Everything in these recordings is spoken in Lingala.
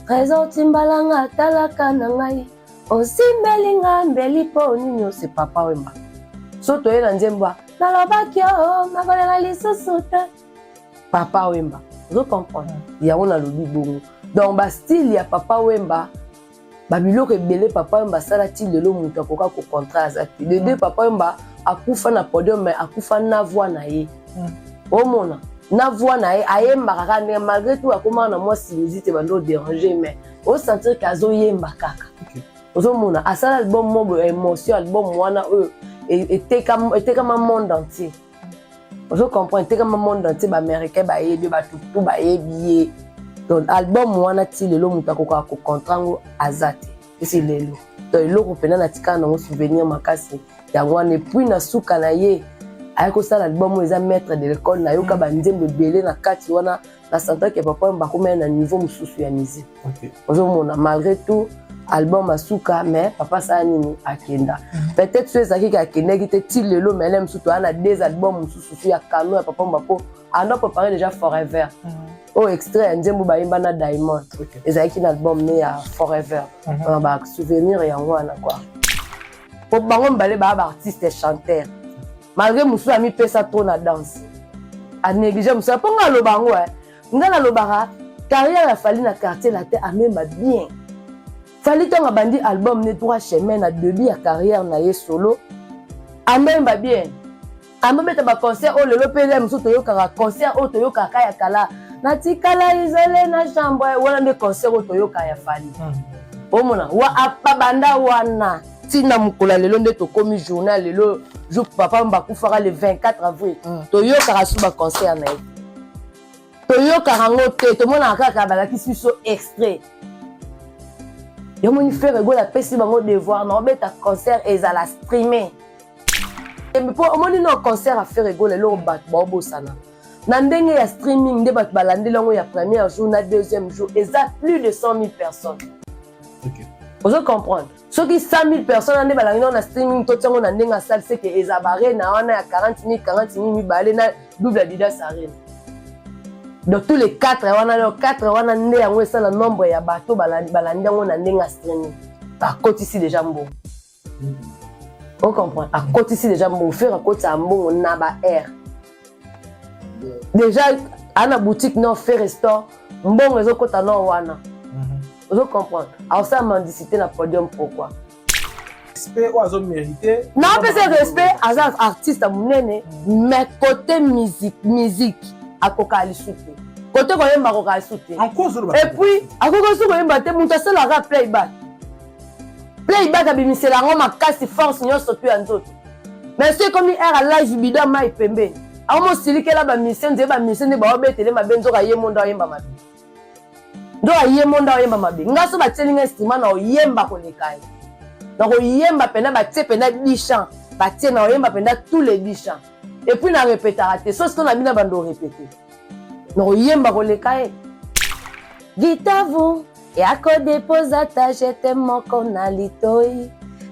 Trésor timbalanga talaka na ngai. Osimbelinga mbeli po nini c'est Papa Wemba. Soto ye na nzemba. Nalobaki o makolela lisusu te. Papa Wemba. Vous comprenez? Il y a un lobby bongo. Donc ba style ya Papa Wemba. Ba biloko ebele Papa Wemba sala ti lelo mutu akoka ko contrat azati. De deux Papa Wemba akufa na podium mais akufa na voix na ye. Omona. Na voix na ye ayemba kaka malgré tout akoma na moi sinusite bando déranger mais au sentir kazo yemba kaka. Ozomona asala album mo émotion album wana était comme un monde entier. Vous comprenez était comme un monde entier ba américain ba yebi ba tout ba yebi. Donc album wana ti lelo mutu akoka ko contrat ngo azate. C'est lelo. Donc lelo pena na tika na souvenir makasi ya wana et puis na suka na ye. Ayako sala album eza maître de l'école na yoka ba nzembe belé na kati wana na santa ke Papa Wemba ko na niveau mususu ya musique. OK. Ozomona malgré tout album asuka mais papa sa nini akenda. Peut-être ceux qui akenda qui te ti lelo mais même surtout ana deux albums mususu ya canon ya Papa Wemba ko ando préparer déjà Forever. Oh extrait nzembo ba imba na Diamond. Ezaki na album né ya Forever. Ba souvenir ya wana quoi. Pour bango mbale ba artiste et chanteur. Malgré musu ami pesa trop na danse. A négliger musu ponga lo bango ngana lo bara carrière a fallu na quartier la terre amema bien. Fallait ton bandi album ne trois chemins na début à carrière na ye solo. Amemba bien. Amemba ba concert o lelo pele musu to yo kaka concert o to yo kaka ya kala. Na tikala isolé na chambre wala de concert o to yo kaya fali. Omona wa apabanda wana. Tina mukula lelo nde to komi journal lelo jour Papa Wemba kufaka le 24 avril. To yo kaka suba concert na ye. To yo kaka ngote to mona kaka balaki siso extrait. Yo moni faire go la pesi bango devoir na obeta concert ezala streamer. Et pour moni no concert à faire go le lo bat ba obosana. Na ndenge ya streaming nde bat balandela ngo ya premier jour na deuxième jour eza plus de 100 000 personnes. OK. Vous comprenez? Ceux qui 100 000 personnes nde balandela na streaming to tsango na ndenga salle c'est que ezabare na wana ya 40 000 mibale na double Adidas Arena. Donc tous les 4 wana nde yango esa la nombre ya bato balandi yango na ndenga streaming. À côté ici déjà mbo. On comprend. À côté ici déjà mbo faire à côté à mbo na ba air. Déjà à la boutique non fait restaurant mbongo ezo kota no wana. Vous comprenez? Alors ça mendicité na podium pourquoi? Respect ou azo mérité. Non, mais c'est respect à un artiste à munene mais côté musique à kokali soute. Côté ko yemba kokali soute. Et puis à kokali soute ko yemba te muta sala ra playback. Playback abimisi la ngoma kasi force nyonso tu ya nzoto. Mais c'est comme era live bida mai pembe. Amo silikela ba mission nze ba mission ne ba obetele mabenzo ka yemonda yemba mabe. Ndo yemonda yemba mabe. Ngaso ba tselinga instrument na yemba ko lekai. Donc yemba pena ba tse pena 10 chants. Ba tse na yemba pena tous les 10 chants. Et puis na répéter raté. Sauf qu'on a mis na bando répéter. Donc yemba ko lekai. Gitavu et à ko déposa ta j'étais mon konalitoi.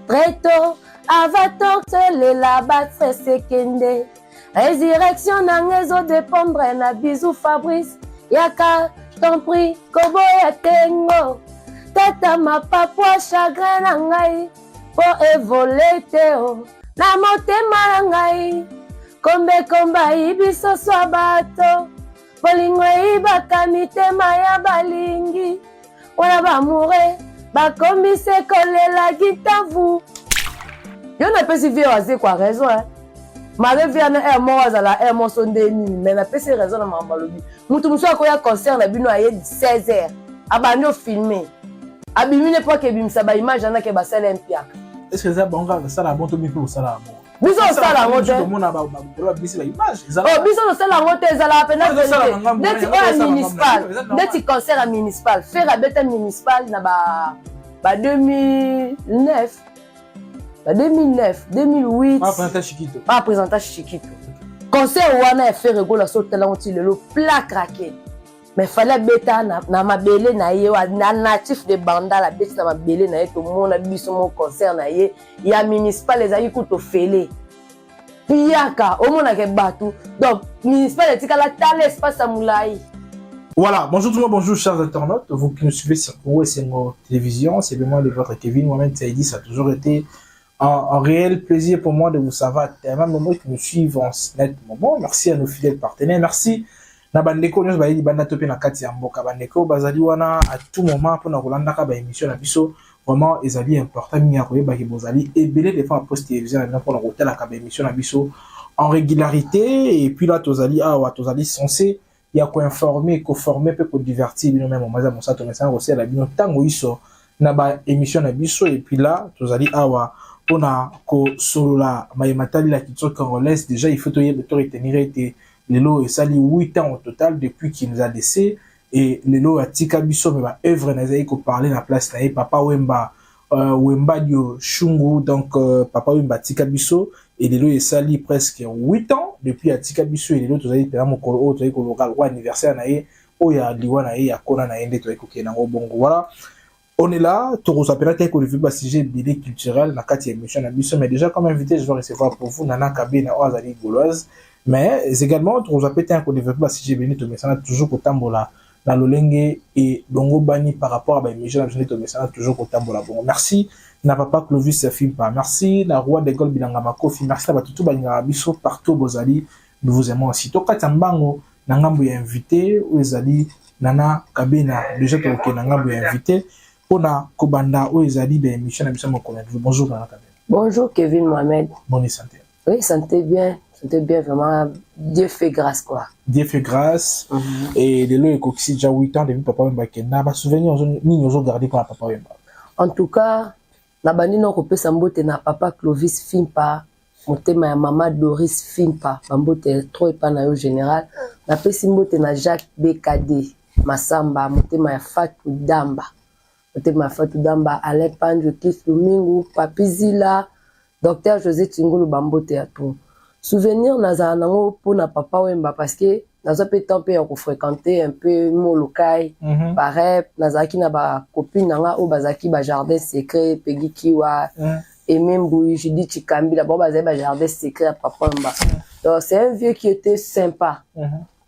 Très tôt avato tele la battre sekende. Résurrection na ngezo dépendre na bisou Fabrice. Yaka, je t'en prie, kobo ya tengo. Tata ma papua chagrin na ngai. Po évoluer teo. Na motema na ngai. Komba ibiso swa bato. Polingo ibaka mitema ya balingi. Wana bamure, bakombise kolela gitavu. Yo na pesi vie wazi kwa raison hein. Malgré via na mo azala mo sondeni mais na pesi raison na mambalobi. Mutu muso akoya concert na bino aye 16h. Abandi o filmer. Abimine po ke bimisa ba image na ke ba sala impia. Est-ce que ça bon ça la bon to mi pour ça la bon. Biso sala ngote. Tout le monde a ba bisi la image. Oh biso sala ngote ezala pena. Ndeti o municipal. Ndeti concert à municipal. Faire à beta municipal na ba 2009. 2009, 2008. Pas présenté Chiquito. Concert wana fait rigolo sauter là on tire le plat craqué. Mais fallait bêta na mabele na ye na natif de banda la bêta na mabele na ye tout monde a biso mon concert na ye ya municipal les ayi kuto fele. Piyaka au monde ke batu. Donc municipal etika la tala espace à moulai. Voilà, bonjour tout le monde, bonjour chers internautes, vous qui nous suivez sur Congo Sengo Télévision, c'est bien moi le votre Kevin, moi-même Saïdi, ça a toujours été un réel plaisir pour moi de vous savoir, tellement nombreux qui nous suivent en net moment. Merci à nos fidèles partenaires, merci na bandeko nyos ba yidi banda topé na kati ya mboka bandeko bazali wana à tout moment pour na kolanda ka ba émission na biso vraiment ezali important mi ya koyeba ki bozali ebele des fois post télévision na pour na kotala ka ba émission na biso en régularité et puis là tozali tozali censé il y a quoi informer, ko former peu ko divertir bino même maza mosa to message aussi la bino tango iso na ba émission na biso et puis là tozali pona ko solola mayematali la culture congolaise déjà il faut to retenir été Lelo et sali 8 ans au total depuis qu'il nous a laissé et Lelo a tika biso mais ba œuvre nazaï ko parler na place na papa Wemba dio Shungu donc papa Wemba tika biso et Lelo et sali presque 8 ans depuis a tika biso et Lelo tozali pela mokolo o tozali ko local anniversaire na ye o ya liwa na ye ya kona na ende tozali ko kena ngo bongo voilà. On est là, tout s'appelle que le film sujet BD culturel, na kati émission na biso mais déjà comme invité je vais recevoir pour vous Nana Kabe na Oazali Gauloise. Mais également, tu as pété un coup de développement si j'ai venu te mettre toujours au tambola, la lolenge et longo bani par rapport à l'émission, j'ai te mettre toujours au tambola. Bon, merci, n'a pas Clovis se filme pas. Merci, la roi d'école Bilangama Kofi. Merci, la tout Balingara Bisso, partout, Bozali. Nous vous aimons aussi. Toka Tambango, Nangambo est invité, ou Ezali, Nana Kabena, déjà, tu es Nangambo est invité. Pona Kobanda, ou Ezali, l'émission, bonjour, Nana Kabena. Bonjour, Kevin Mohamed. Bonne santé. Oui, santé bien. C'était bien, vraiment, Dieu fait grâce, quoi. Dieu fait grâce. Et de l'eau, il déjà 8 ans depuis Papa Wemba Kenda. Ma souvenir, nous avons gardé pour Papa Wemba. En tout cas, na bandi non kopé sambote na papa Clovis Fimpa, motema ya mama Doris Fimpa, bambote trop et pas na yo général. Na pesi mbote na Jacques BKD, Masamba, motema ya Fatou Damba. Motema ya Fatou Damba, Alain Pandjo, Kif Lumingu, Papi Zila, Docteur José Tingulu bambote ya tout. Souvenir naza nango pour na papa Wemba parce que naza pe temps pe ko fréquenter un peu mon local pareil nazaki na ba copine nanga o bazaki ba jardin secret pegi kiwa et même Bouy Judith Chikambi là ba jardin secret à papa Wemba. Donc c'est un vieux qui était sympa.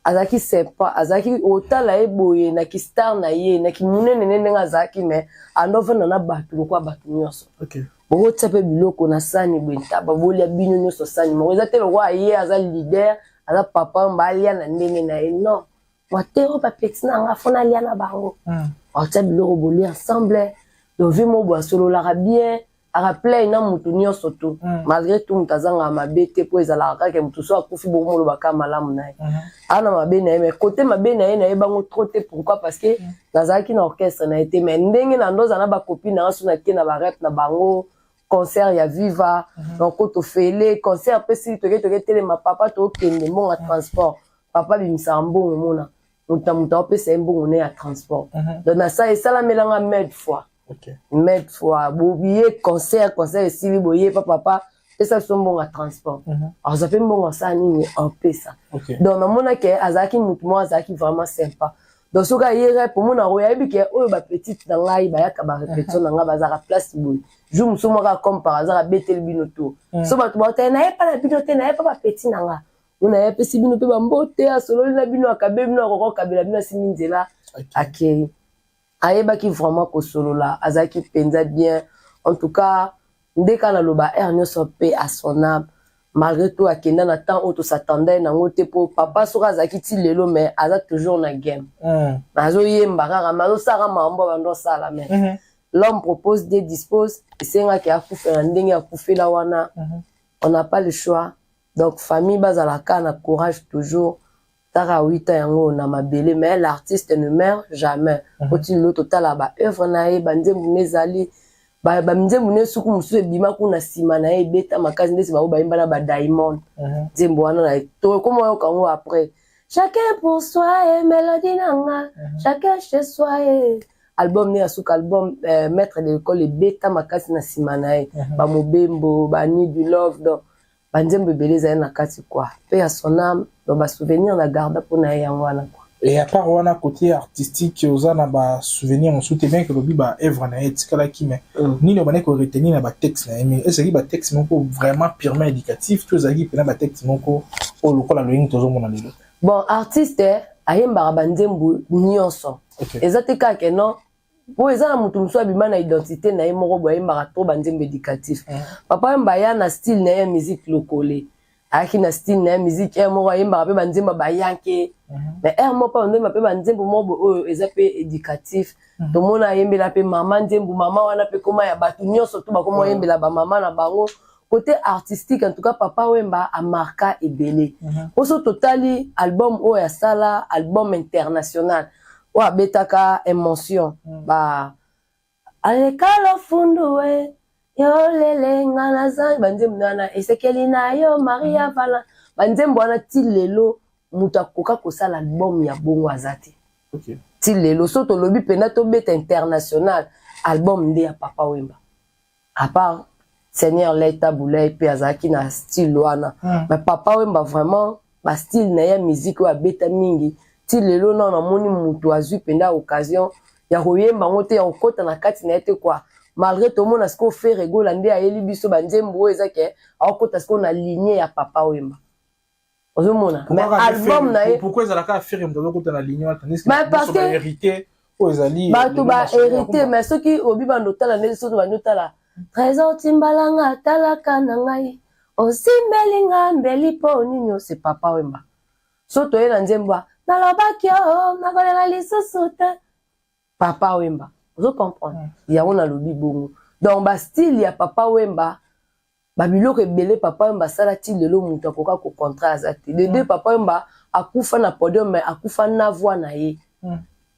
Azaki sympa, azaki autant la eboye na ki star na ye na ki munene nene ngazaki mais andova na batu ko batu nyonso. OK. Bon, tu sais, biloko na sani bwenta ba volia bino nyoso sani mo ezate lo wa ye aza leader aza papa mbalia na ndenge na non watero pa petina nga fona lia na bango o tsa biloko boli ensemble do vi mo bwa solo la bien a rappeler na mutu nyoso to malgré tout mutazanga mabete po ezala kaka mutu so akufi bo mo lo baka malamu na ana mabe na mais côté mabe na ye bango trop te pourquoi parce que nazaki na orchestre na été mais ndenge na ndoza na ba copine na so na ke na ba rap na bango concert ya viva donc to fele concert pe si to tele ma papa to kende mon à transport papa bimisa mbongo mona muta pe c'est mbongo ne ya transport donc na ça et ça la melanga med fois med fois bobier concert et si boyer papa et ça son bon à transport alors ça fait mbongo ça ni en pe ça donc na mona ke azaki mutu mo azaki vraiment sympa. Donc, ce gars, il pour mon envoyé, que oh, ba petite dans la, il y a ba répétition dans la bazar place boule. Je me suis comme par hasard à bêter le binoto. So ba tu n'avais pas la binote, n'avait pas petit dans la. On avait pas si binoto ba mbote à solo la bino à kabe bino roko kabe la bino siminzela. OK. Ayeba qui vraiment ko solo là, azaki penza bien. En tout cas, dès qu'on a le ba er nyo so paix à son âme. Malgré tout, à Kenda, na temps où tout s'attendait, na ngote pour papa sera zakiti lelo, mais aza toujours na game. Mazo yemba, mazo sara maombo bando sala, mais l'homme propose, Dieu dispose, et c'est un qui a coupé un dingue à couper la wana. On n'a pas le choix. Donc, famille bazalaka, na courage toujours. Tara 8 ans, on a ma belle, mais l'artiste ne meurt jamais. Quand il l'autre total là-bas, œuvre nae, bande mounezali. Ba mnze mune suku musu ebima kuna sima na ebeta makazi ndesi ba bayimba na ba diamond zembo wana na to comme yo kango après chacun pour soi et mélodie nanga chacun chez soi et album ne asuka album maître de l'école ebeta makazi na sima na ba mobembo ba ni du love donc ba nzembo beleza na kati quoi pe à son âme donc ba souvenir na garda pour na yango wana quoi. Et à part wana côté artistique ozana ba souvenir on soute bien que lobi ba œuvre na etikala ki mais ni le bané ko retenir na ba texte na mais est-ce que ba texte moko vraiment purement éducatif tous zaki pena ba texte moko o lokola loing tozo mona lelo. Bon artiste ayembaka banzembo nyonso. Ezate kaka non po eza na mutu musu abima na identité na ye moko boye ayembaka trop banzembo éducatif. Papa Wemba ya na style na ye musique lokole. Aki na style na ye musique e moko ayembaka pe banzembo bayanke. Mais mo pa ndemba pe banzembo moko oyo eza pe éducatif. To mona ayembela pe mama nzembo mama wana pe koma ya batu nyonso to bakoma ayembela ba mama na bango. Côté artistique, en tout cas, Papa Wemba a marqué et belé. Oso totali, album o ya sala, album international. O a betaka émotion. Ba, alekalo funduwe, yo lele ngana zang, banzembo nana, esekeli na yo, Maria Vala, banzembo wana tilelo, muta koka kosa l'album ya bongo azate. Tilelo, so to lobi pena to beta international, album nde ya Papa Wemba. À part, Seigneur Leta Boulay pe azaki na style wana mais Papa Wemba vraiment ba style na ya musique wa beta mingi ti lelo na moni mutu azui penda occasion ya koyemba ngote ya okota na kati na ete quoi malgré tout monde asko faire rigola nde ayeli biso banzembo ezake akota asko na lignée ya Papa Wemba ozomona mais album na ye pourquoi ezalaka faire mto kota na lignée tandis que parce que hérité o ezali ba to ba hérité mais ceux qui obi bandotala nde so to bandotala Trésor timbalanga talaka na ngai osimbelinga mbeli po nini c'est Papa Wemba soto ye na nzembo nalobaki o nakolela lisusu te Papa Wemba vous comprenez yango na lobi bongo donc ba style ya Papa Wemba ba biloko ebele Papa Wemba sala ti lelo mutu akoka ko contrat azate de deux Papa Wemba akufa na podium mais akufa na voix na ye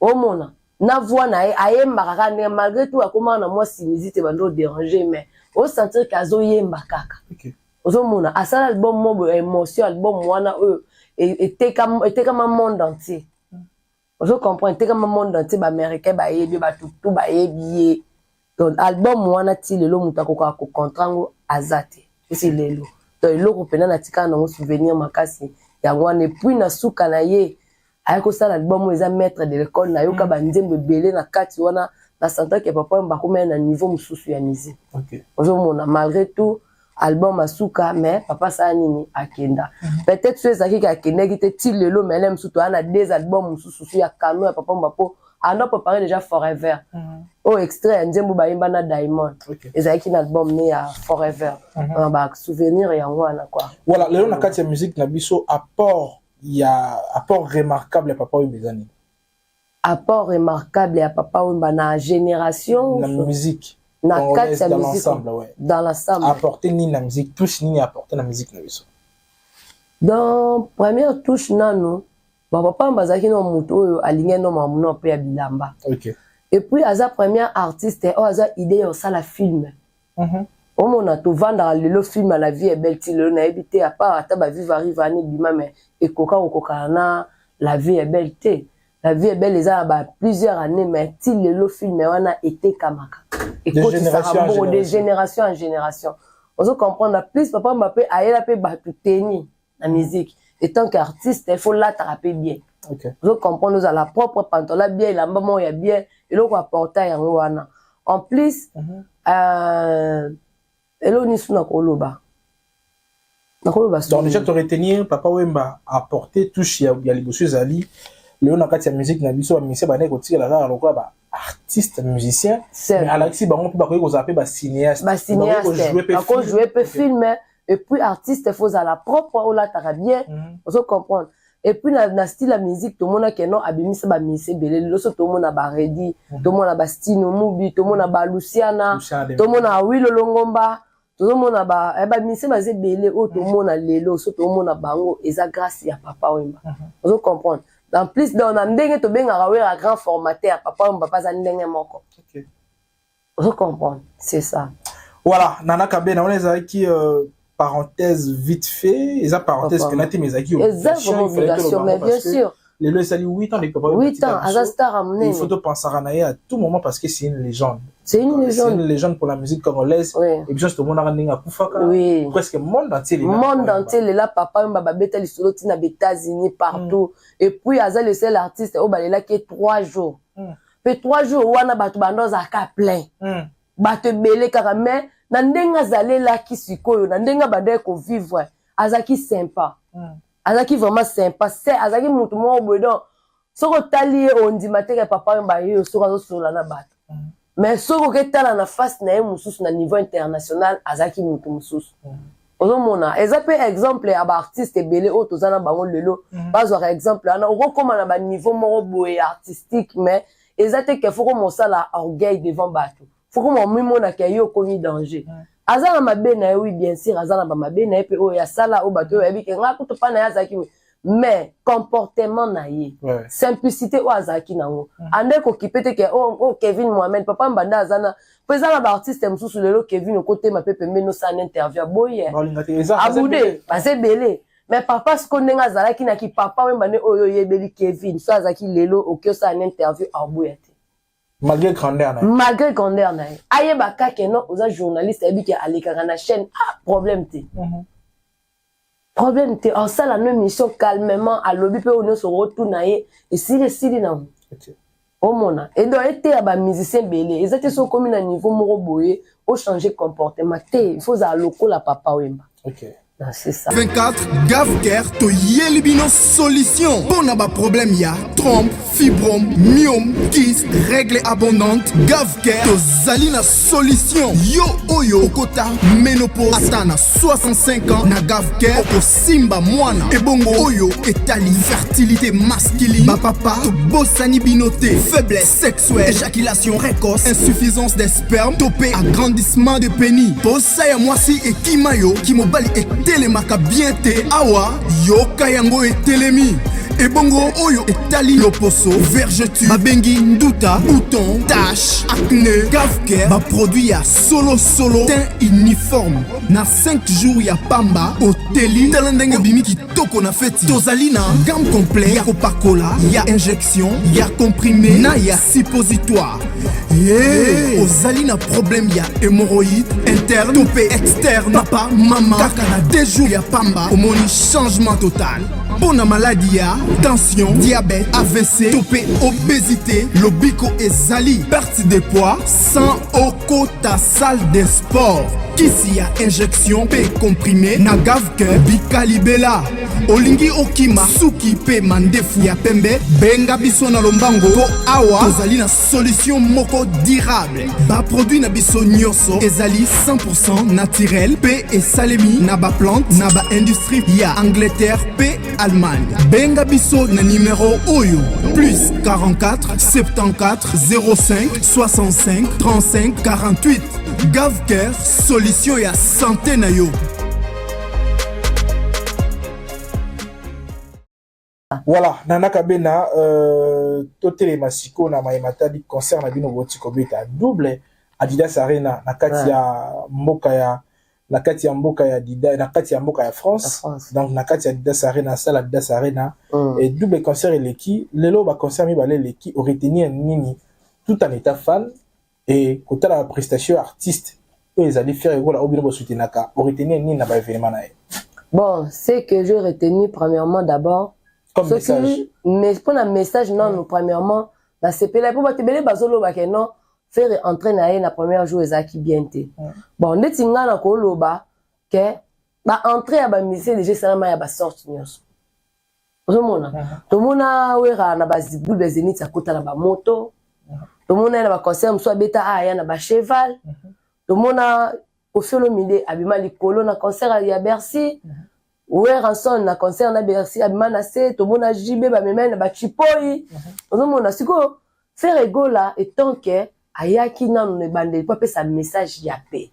omona na voix na ye ayembaka kaka malgré tout akoma na moi sinusite bando déranger mais au sentir kazo yemba kaka ozomona asala album mo émotion album wana oyo etekama monde entier ozo comprendre etekama monde entier ba américain ba yebi ba tutu ba yebi donc album wana ti lelo mutu akoka ko contrat azate esi lelo donc eloko pena na tika na souvenir makasi yango wana puis na suka na ye ayako sala album eza maître de l'école na yoka banzembo belé na kati wana na santa ke Papa Wemba komena na niveau mususu ya musique ozomona malgré tout album asuka mais papa sa nini akenda peut-être ceux qui akenda qui te ti lelo mais même surtout ana deux albums mususu ya kano ya Papa Wemba po ana préparé déjà Forever au extrait nzembo bayimba na Diamond ezaki na album ne ya Forever ba souvenir yango wana quoi voilà lelo na kati ya musique na biso apport il y a apport remarquable à Papa Wemba. Apport remarquable à Papa Wemba na génération la musique na kati ya dans musique l'ensemble ouais dans l'ensemble apporter ni la musique touche ni apporter la musique na biso dans première touche nano ba Papa Wemba zaki no mutu oyo alinge no mamuno pe ya bilamba et puis aza premier artiste o aza idée au sala film on a tout vendre le film à la vie est belle ti le na habité à part ata ba vivre arrive ani bima mais et koka na la vie est belle te la vie est belle les a ba plusieurs années mais ti le film wana été kamaka et de génération en génération on se comprendre plus Papa Wemba pe ayela pe ba tout tenir la musique et tant qu'artiste il faut l'attraper bien vous comprendre nous à la propre pantola bien la maman ya bien et le quoi porter yango wana en plus Elo ni suna koloba. Donc déjà te retenir Papa Wemba a apporté touche ya liboso zali le na kati ya musique na biso ba musicien ba ne ko tira la lokwa ba artiste musicien mais Alexis bango pe ba ko zapper ba cinéaste ko jouer pe film et puis artiste faut à la propre ou la tara bien on comprendre et puis na style la musique tout le monde que non abimisa ba musicien belé loso tout le monde ba Redi tout le monde ba Stino Mubi tout le monde ba Luciana tout le monde a Wilo Longomba tout le monde ba musicien ba belé o tout le monde lelo so tout le monde bango eza grâce ya Papa Wemba on comprendre en plus dans na ndenge to benga ra grand formateur Papa Wemba pas za ndenge moko on comprendre c'est ça voilà Nana Kabena on les a qui parenthèse vite fait, et ça parenthèse que n'était mes acquis. Exactement, mais bien sûr. Les lois sali 8 ans, 8 ans, Azastar a mené. Il faut penser à Naya à tout moment parce que c'est une légende. C'est une légende. C'est une légende pour la musique congolaise. Et puis, juste au monde à Koufaka. Oui. Presque le monde entier. Le monde entier, là, Papa Wemba beta les solo tina États-Unis partout. Et puis, Azal le seul artiste, oh, bah, là, qui est 3 jours. Puis 3 jours, wana batu bandoz à ka plein. Batu belé karamé. Na ndenga zalela ki sikoyo na ndenga badaye ko vivre azaki sympa azaki vraiment sympa c'est azaki mutu mo bodo soko tali on dit matin papa mba yo soko sola na bato mais soko ke tala na face na mususu na niveau international azaki mutu mususu ozomona ezape exemple ya ba artiste belé o tozana bango lelo bazwa exemple ana okoma na ba niveau moko boye artistique mais ezate ke foko mosala orgueil devant bato foko mo mimona ke yo komi danger azana mabe na oui bien sûr azana ba mabe na pe o ya sala o bato ya bike nga kuto pa na yazaki mais comportement na ye simplicité o azaki nango ande ko kipete ke o Kevin Mohamed papa mbanda azana pesa ba artiste mususu lelo Kevin o côté ma pepe meno sa interview boye abude base belé mais papa sko ndenga azalaki na ki papa wemba ne oyo yebeli Kevin so azaki lelo okyo sa interview abuya te malgré grandeur na ye ayeba kake no oza journaliste ebiki alekaka na chaîne problème te problème te en ça la même mission calmement à lobby pe on se retourne et si na o mona et donc été à ba musicien belé ezati so comme na niveau moko boye o changer comportement te il faut za loko la papa wemba c'est ça 24 Gavker to yelibino solution pour naba problème ya trompe fibrome myome kyste règle abondante Gavker to zalina solution yo oyo okota ménopause atana 65 ans na Gavker oko simba mwana ebongo oyo etali fertilité masculine ba papa to bosani binoté faiblesse sexuelle éjaculation précoce insuffisance des spermes topé agrandissement de pénis posa ya mwasi ekimayo kimobali telemaka bien te awa yoka yango etelemi ebongo oyo etali loposo vergeture babengi nduta bouton tache acné Gavker ba produit ya solo teint uniforme na 5 jours ya pamba oteli tala ndenge obimi kitoko na feti tozali na gamme complet ya kopakola ya injection ya comprimé na ya suppositoire ozali na problème ya hémorroïde interne topé externe papa mama kaka na 2 jours ya pamba omoni changement total Pona maladie ya tension, diabète, AVC, topé, obésité, lobiko ezali, perte de poids, sans okota salle de sport. Kisi ya injection pe comprimé na Gavker bikalibela. Olingi okima suki pe mandefu ya pembe benga biso na lombango po awa tozali na solution moko durable. Ba produit na biso nyonso ezali 100% naturel pe esalemi na ba plante na ba industrie ya Angleterre pe Allemagne. Benga biso na numéro oyo plus 44 74 05 65 35 48. Gavker solution ya santé na yo. Voilà, Nana Kabena, Totele Masiko na Maimata di concert na bino boti kobeta double Adidas Arena na kati ya mboka ya na kati ya mboka ya Dida na kati ya mboka ya France. Donc na kati ya Adidas Arena salle Adidas Arena et double concert eleki lelo ba concert mi balé leki au retenir nini tout en état fan et côté la prestation artiste ils allaient faire voilà au bino soutenaka au retenir nini na ba événement na. Bon, c'est que je retenu premièrement d'abord comme message. Mais pour un message, non, nous, premièrement, la CPL, pour te bele bazolo ba non, faire entrer na la première jour ezaki bien te. Bon, neti nga na ko loba que ba entrer à ba mission déjà salama ya ba sorti nyos. Ozomona. To mona wera na ba zibul bezenit akota na ba moto. To mona na ba concert mso beta aya na ba cheval. To mona au felo mide abima likolo na concert ya Bercy. Ouais, rançon na concert na Bercy abimana se to mona jibe ba memena ba chipoi ozo mona siko faire ego là étant que ayaki na ne bande pas sa message ya paix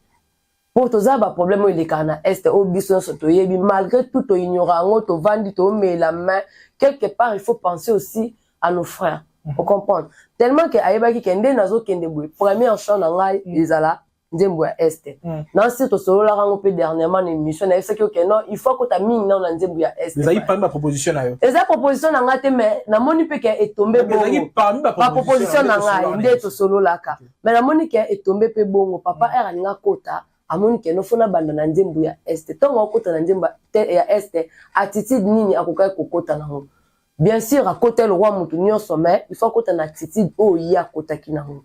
pour to za ba problème il est kana est au biso to yebi malgré tout to ignorant to vandi to met la main quelque part il faut penser aussi à nos frères on comprend tellement que ayebaki kende nazo kende boy premier chant na ngai ezala Nzembo ya Est. Non, c'est au solo la rango pe dernièrement une émission na c'est que non, il faut que ta mine na Nzembo ya Est. Vous avez pas ma proposition na yo. Eza proposition na ngate mais na moni pe ke est tombé bongo. Vous avez pas ma proposition na ngai nde to solo la ka. Mais na moni ke est tombé pe bongo papa era nga kota amoni ke no fona banda na Nzembo ya Est. Tongo kota na Nzembo ya Est attitude nini akokai kokota na ngo. Bien sûr à côté le roi mutu nyonso mais il faut kota na attitude o ya kota kinango.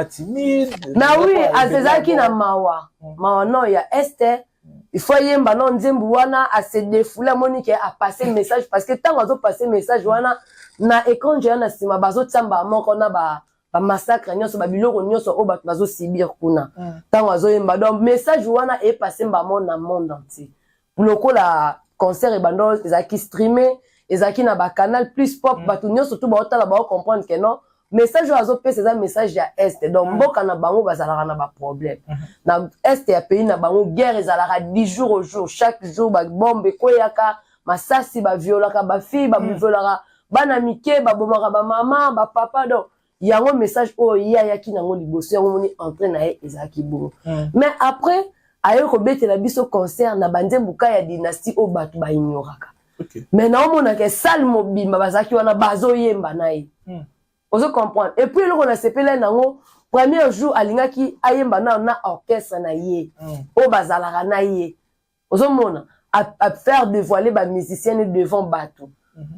Timide. Na oui, azezaki na mawa. Mawa no ya Este il faut yemba non nzembu wana a se défouler monique a passer message parce que tant ozo passer message wana na écran j'ai na sima bazo tsamba moko na ba massacre nyonso ba biloko nyonso o bato bazo subir kuna tant ozo yemba donc message wana e passer ba monde entier pour le coup la concert et bando ezaki streamer ezaki na ba canal plus pop bato nyonso tout ba otala ba comprendre que non message ozo pesa za message ya est donc mboka na bango bazalaka na ba problème na est ya pays na bango guerre ezalaka 10 jours au jour chaque jour ba bombe koyaka masasi ba violaka ba fille ba violaka bana mike ba bomaka ba maman ba papa donc yango message o ya ki nango liboso yango moni entraîne na ezaki bon mais après ayo ko betela biso concert na banzembuka ya dynastie o batu ba ignoraka mais na omona ke salle mobimba bazaki wana bazo yemba nayi ozo comprendre et puis loko na sepela nango premier jour alingaki ayemba na orchestre na ye o bazalaka na ye ozo mona à faire dévoiler ba musiciens devant bato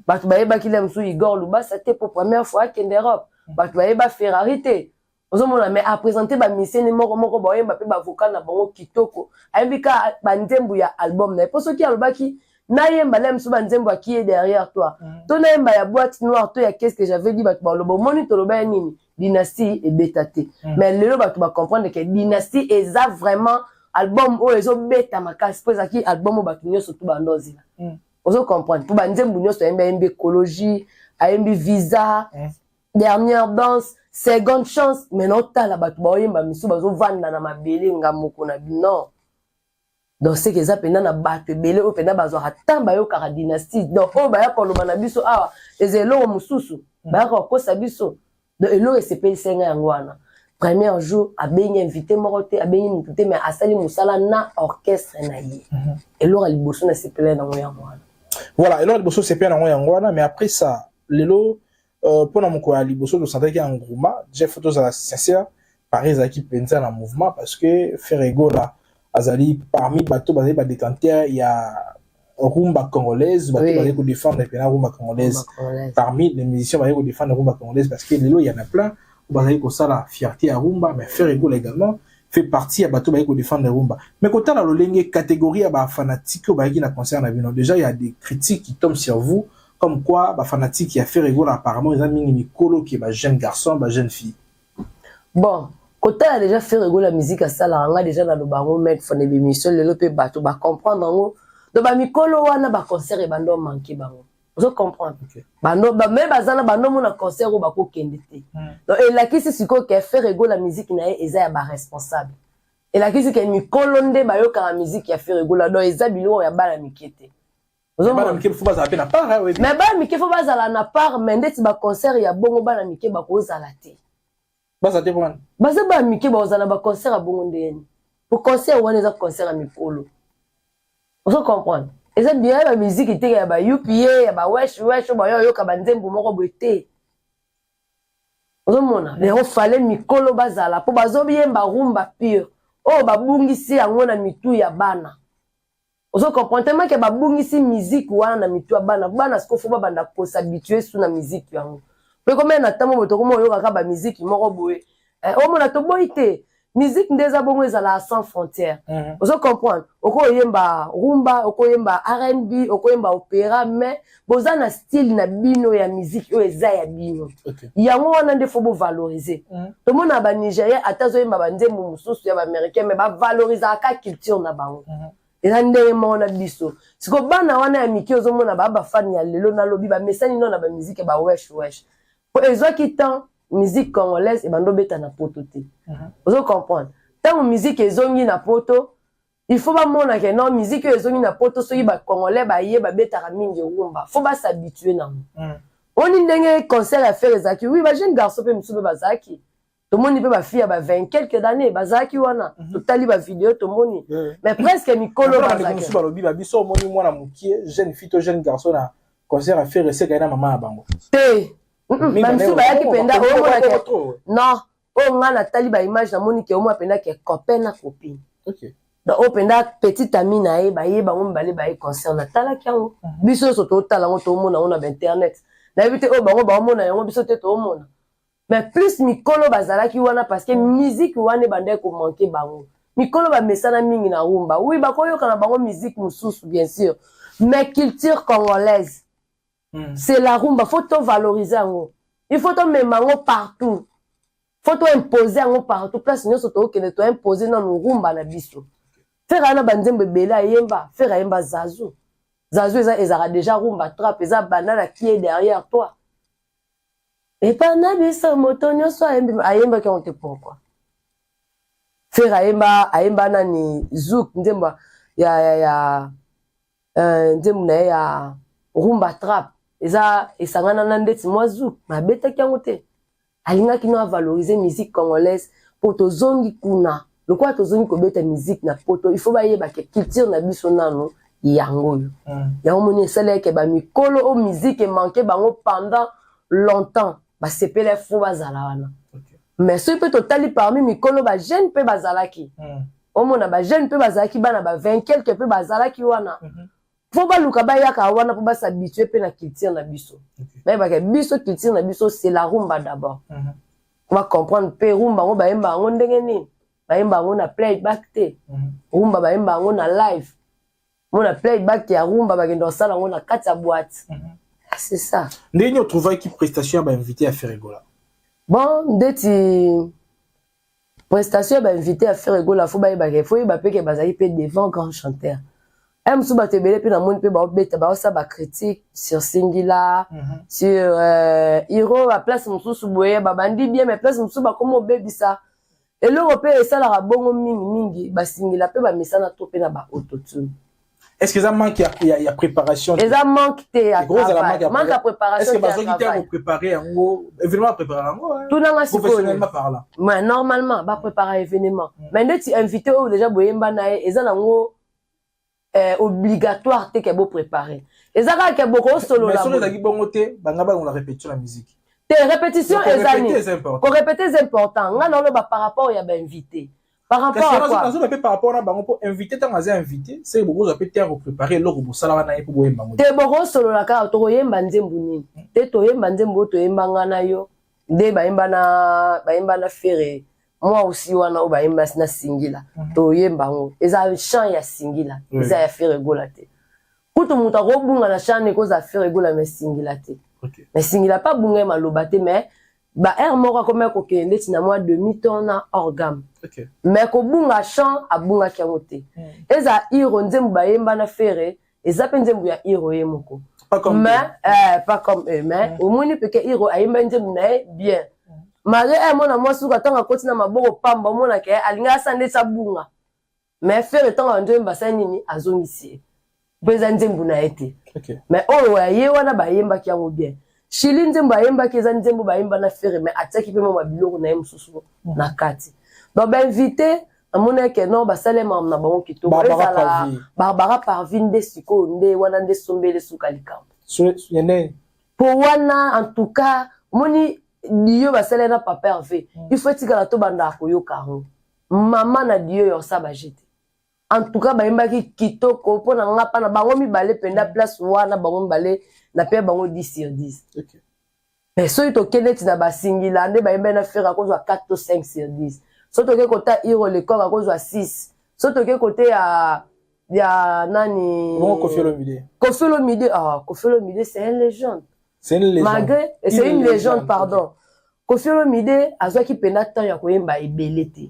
bato bayeba kile msu Igor Luba c'était pour première fois qu'en Europe bato bayeba Ferrari te ozo mona mais à présenter ba musiciens moko bayemba pe ba vocal na bango kitoko ayebika ba nzembu ya album na poso ki alobaki na yemba lem suba nzembo qui est derrière toi to na yemba ya boîte noire to ya qu'est-ce que j'avais dit bato ba lobo moni to loba nini dynastie et betaté mais lelo bato ba comprendre que dynastie eza vraiment album o ezo beta makasi poza ki album o bato nyoso to bandozi ozo comprendre pour ba nzembo nyoso yemba écologie ayembi visa dernière danse seconde chance mais non tala bato ba yemba misu bazo vanda na mabele ngamoko na bino donc c'est que ça pendant na bato belé o pendant bazo hatamba yo kara dynastie donc o ba ya koloba na biso awa ezelo mususu ba ko kosa biso donc elo SPL senga yangwana premier jour a bengi invité morote a bengi mutute mais asali musala na orchestre na ye elo ali bosso na SPL na yangwana voilà elo ali bosso SPL na yangwana mais après ça lelo pour na moko ali bosso de santé qui en groupement j'ai photos à la sincère pareil qui pensa dans mouvement parce que Ferrego là azali parmi bateau bazali ba détenteur il y a rumba congolaise bateau bazali ko défendre la rumba congolaise parmi les musiciens bazali ko défendre rumba congolaise parce que lelo il y en a plein bazali ko ça la fierté à rumba mais Ferrego également fait partie à bateau bazali ko défendre rumba mais quand on a lolenge catégorie à ba fanatique bazali na concert na bino déjà il y a des critiques qui tombent sur vous comme quoi ba fanatique qui a Ferrego apparemment ils ont mis mikolo qui est ba jeune garçon ba jeune fille bon quand tu as déjà fait rigoler la musique à ça, là, on a déjà dans le baron mettre fond des émissions, le lope bateau, bah comprendre en gros. Donc bah mikolo wana ba concert et bando manqué bango. Vous comprenez? Bando bah même bazana bando mon concert ou ba ko kendete. Donc et là qui c'est ce que fait rigoler la musique na eza ba responsable. Et là qui c'est que mikolo nde ba yo ka musique qui a fait rigoler donc eza bilo ya bala mikete. Vous comprenez? Mikete faut bazala na part oui. Mais ba mikete faut bazala na part mais ndeti ba concert ya bongo bala mikete ba ko zala te. Baza te bwana. Baza ba miki ba ozana ba concert a bongo ndeni. Pour concert wana eza concert a mikolo. Vous comprenez? Eza bien la musique était ya ba UPA ya ba wesh ba yo ka banzembo moko boete. Vous mona, les on fallait mikolo bazala po bazo bien ba rumba pure. Oh ba bungisi yango na mitu ya bana. Vous comprenez tellement que ba bungisi musique wana na mitu ya bana. Bana siko fo ba banda ko s'habituer sur la musique yango. Mais comment na tamo boto komo yo ka ba musique moko boye o mona to boite musique ndeza bongo ezala sans frontières vous comprenez oko yemba rumba oko yemba R&B oko yemba opéra mais bozana style na bino ya musique o eza ya bino yango wana nde faut valoriser to mona ba Nigeria atazo yemba ba nzembo mususu ya ba américain mais ba valoriser ka culture na bango eza ndenge mona biso siko bana wana ya miki ozo mona ba fan ya lelo na lobi ba mesani no na ba musique ba wesh pour les autres qui tant musique congolaise et bando beta na poto te vous comprenez tant musique ezongi na poto il faut pas mona que non musique ezongi na poto so yiba congolais ba yeba beta ka mingi rumba faut pas s'habituer na on ndenge concert à faire ezaki oui ba jeune garçon pe msube bazaki to moni pe ba fille ba 20 quelques années bazaki wana to tali ba vidéo to moni mais presque mikolo bazaki msuba lobi ba biso moni mwana mukie jeune fille to jeune garçon na concert à faire ese kaina mama bango te Bamsu bayaki penda o mona ke non o ngana tali ba image na moni ke o mo penda ke copain na copine OK donc o penda petite amie na ye ba ye ba ngom bale ba ye concert na tala kyango biso so to tala ngo to mona on internet na ebite o bango ba mona yango biso te to mona mais plus mikolo bazalaki wana parce que musique wana bande ko manquer bango mikolo ba mesana mingi na rumba oui bakoyoka na bango musique mususu bien sûr mais culture congolaise c'est la rumba faut to valoriser yango il faut to mema yango partout faut to imposer yango partout place nyonso to okende to imposer na rumba na biso faire na banzembe bela yemba faire yemba zazu ezara déjà rumba trap eza banana qui est derrière toi et pendant biso moto nyonso ayemba qui on te pourquoi faire ayemba nani zouk nzemba ya nzembo na ya rumba trap eza esangana na ndeti mwa zouk mabetaki yango te alingaki no valoriser musique congolaise pour tozongi kuna lokwa tozongi kobeta musique na poto il faut bayeba ke culture na biso nano yango yango moni esaleke ba mikolo o musique manqué bango pendant longtemps ba sepele fo bazala wana mais ce peut totali parmi mikolo ba jeune pe bazalaki o mona ba jeune pe bazalaki bana ba 20 quelque pe bazalaki wana faut ba luka ba yaka wana pour ba s'habituer pe na culture na biso ba ke biso culture na biso c'est la rumba d'abord on va comprendre pe rumba ngo ba yemba ngo ndenge nini ba yemba ngo na playback te rumba ba yemba ngo na live mona playback ya rumba ba kendo sala ngo na kati ya boîte c'est ça ndenge trouver qui prestation ba invité à faire rigola bon ndeti prestation ba invité à faire rigola faut ba yeba ke faut yeba pe ke bazali pe devant grand chanteur aime sous ba tebele pe na moni pe ba beta ba sa ba critique sur Singila sur Hiro à place mususu boye ba bandi bien mais place mususu ba comme obebisa et l'européen ça la bongo mingi ba Singila pe ba mesana to pe na ba autotune. Est-ce que ça manque il y a préparation et ça manque à gros manque à préparation. Est-ce que parce que tu préparer un gros événement préparer tout dans professionnellement parlant mais normalement ba préparer événement mais ndeti invité ou déjà boyemba na et ça nango obligatoire te ke bo préparer et ça ka ke boko solo la mais solo zaki bongo te banga ba on la répétition la musique te répétition ezani ko répéter c'est important nga na lo ba par rapport ya ba invité par rapport à quoi par rapport à bango pour inviter tant as invité c'est beaucoup ça peut être préparer lo ko sala wana pour boyemba ngo te boko solo la ka to yemba nzembu nini te to yemba nzembu to yemba ngana yo nde ba yemba na fere moi aussi wana o ba yemba na Singila to yemba ngo eza chant ya Singila eza ya fere rigola te kuto muta ko bunga na chant ne ko za fere rigola mais Singila te mais Singila pas bunga maloba te mais ba air moko comme ko kende tina moi demi-temps na organe mais ko bunga chant a bunga kiamote eza iro nzembu ba yemba na fere eza pe nzembu ya iro yemoko pas comme eux mais au moins peke iro ayemba nzembu na bien mare mona moi suka tanga kotina maboko pamba mona ke alinga sande sa bunga mais fere tanga nzemba sa nini azongisi beza nzembu na ete mais oh ye wana ba yemba kiango bien Chili nzembo ayemba keza nzembo ba yemba na fere mais ataki pe mo biloko na mususu na kati donc ba invité amona ke non ba salema na bango kitoko Barbara Parvin de siko nde wana nde sombele sukalika yene pour wana en tout cas moni Dio ba salena papa Hervé il faut tika to banda ko yoka maman na Dio yo sa ba jete en tout cas ba yemba ki kitoko pona ngapa na bango mi balé penda place wana bango balé na pe bango 10 sur 10. Mais so ito kenet na ba Singila nde ba yemba na faire à cause 4 ou 5 sur 10. So to ke kota Hiro le corps à cause 6. So to ke côté ya nani Kofi Olomide. Kofi Olomide c'est une légende. C'est une légende. Malgré c'est une légende pardon. Kofi Olomide azaki pena temps ya koyemba ebelete.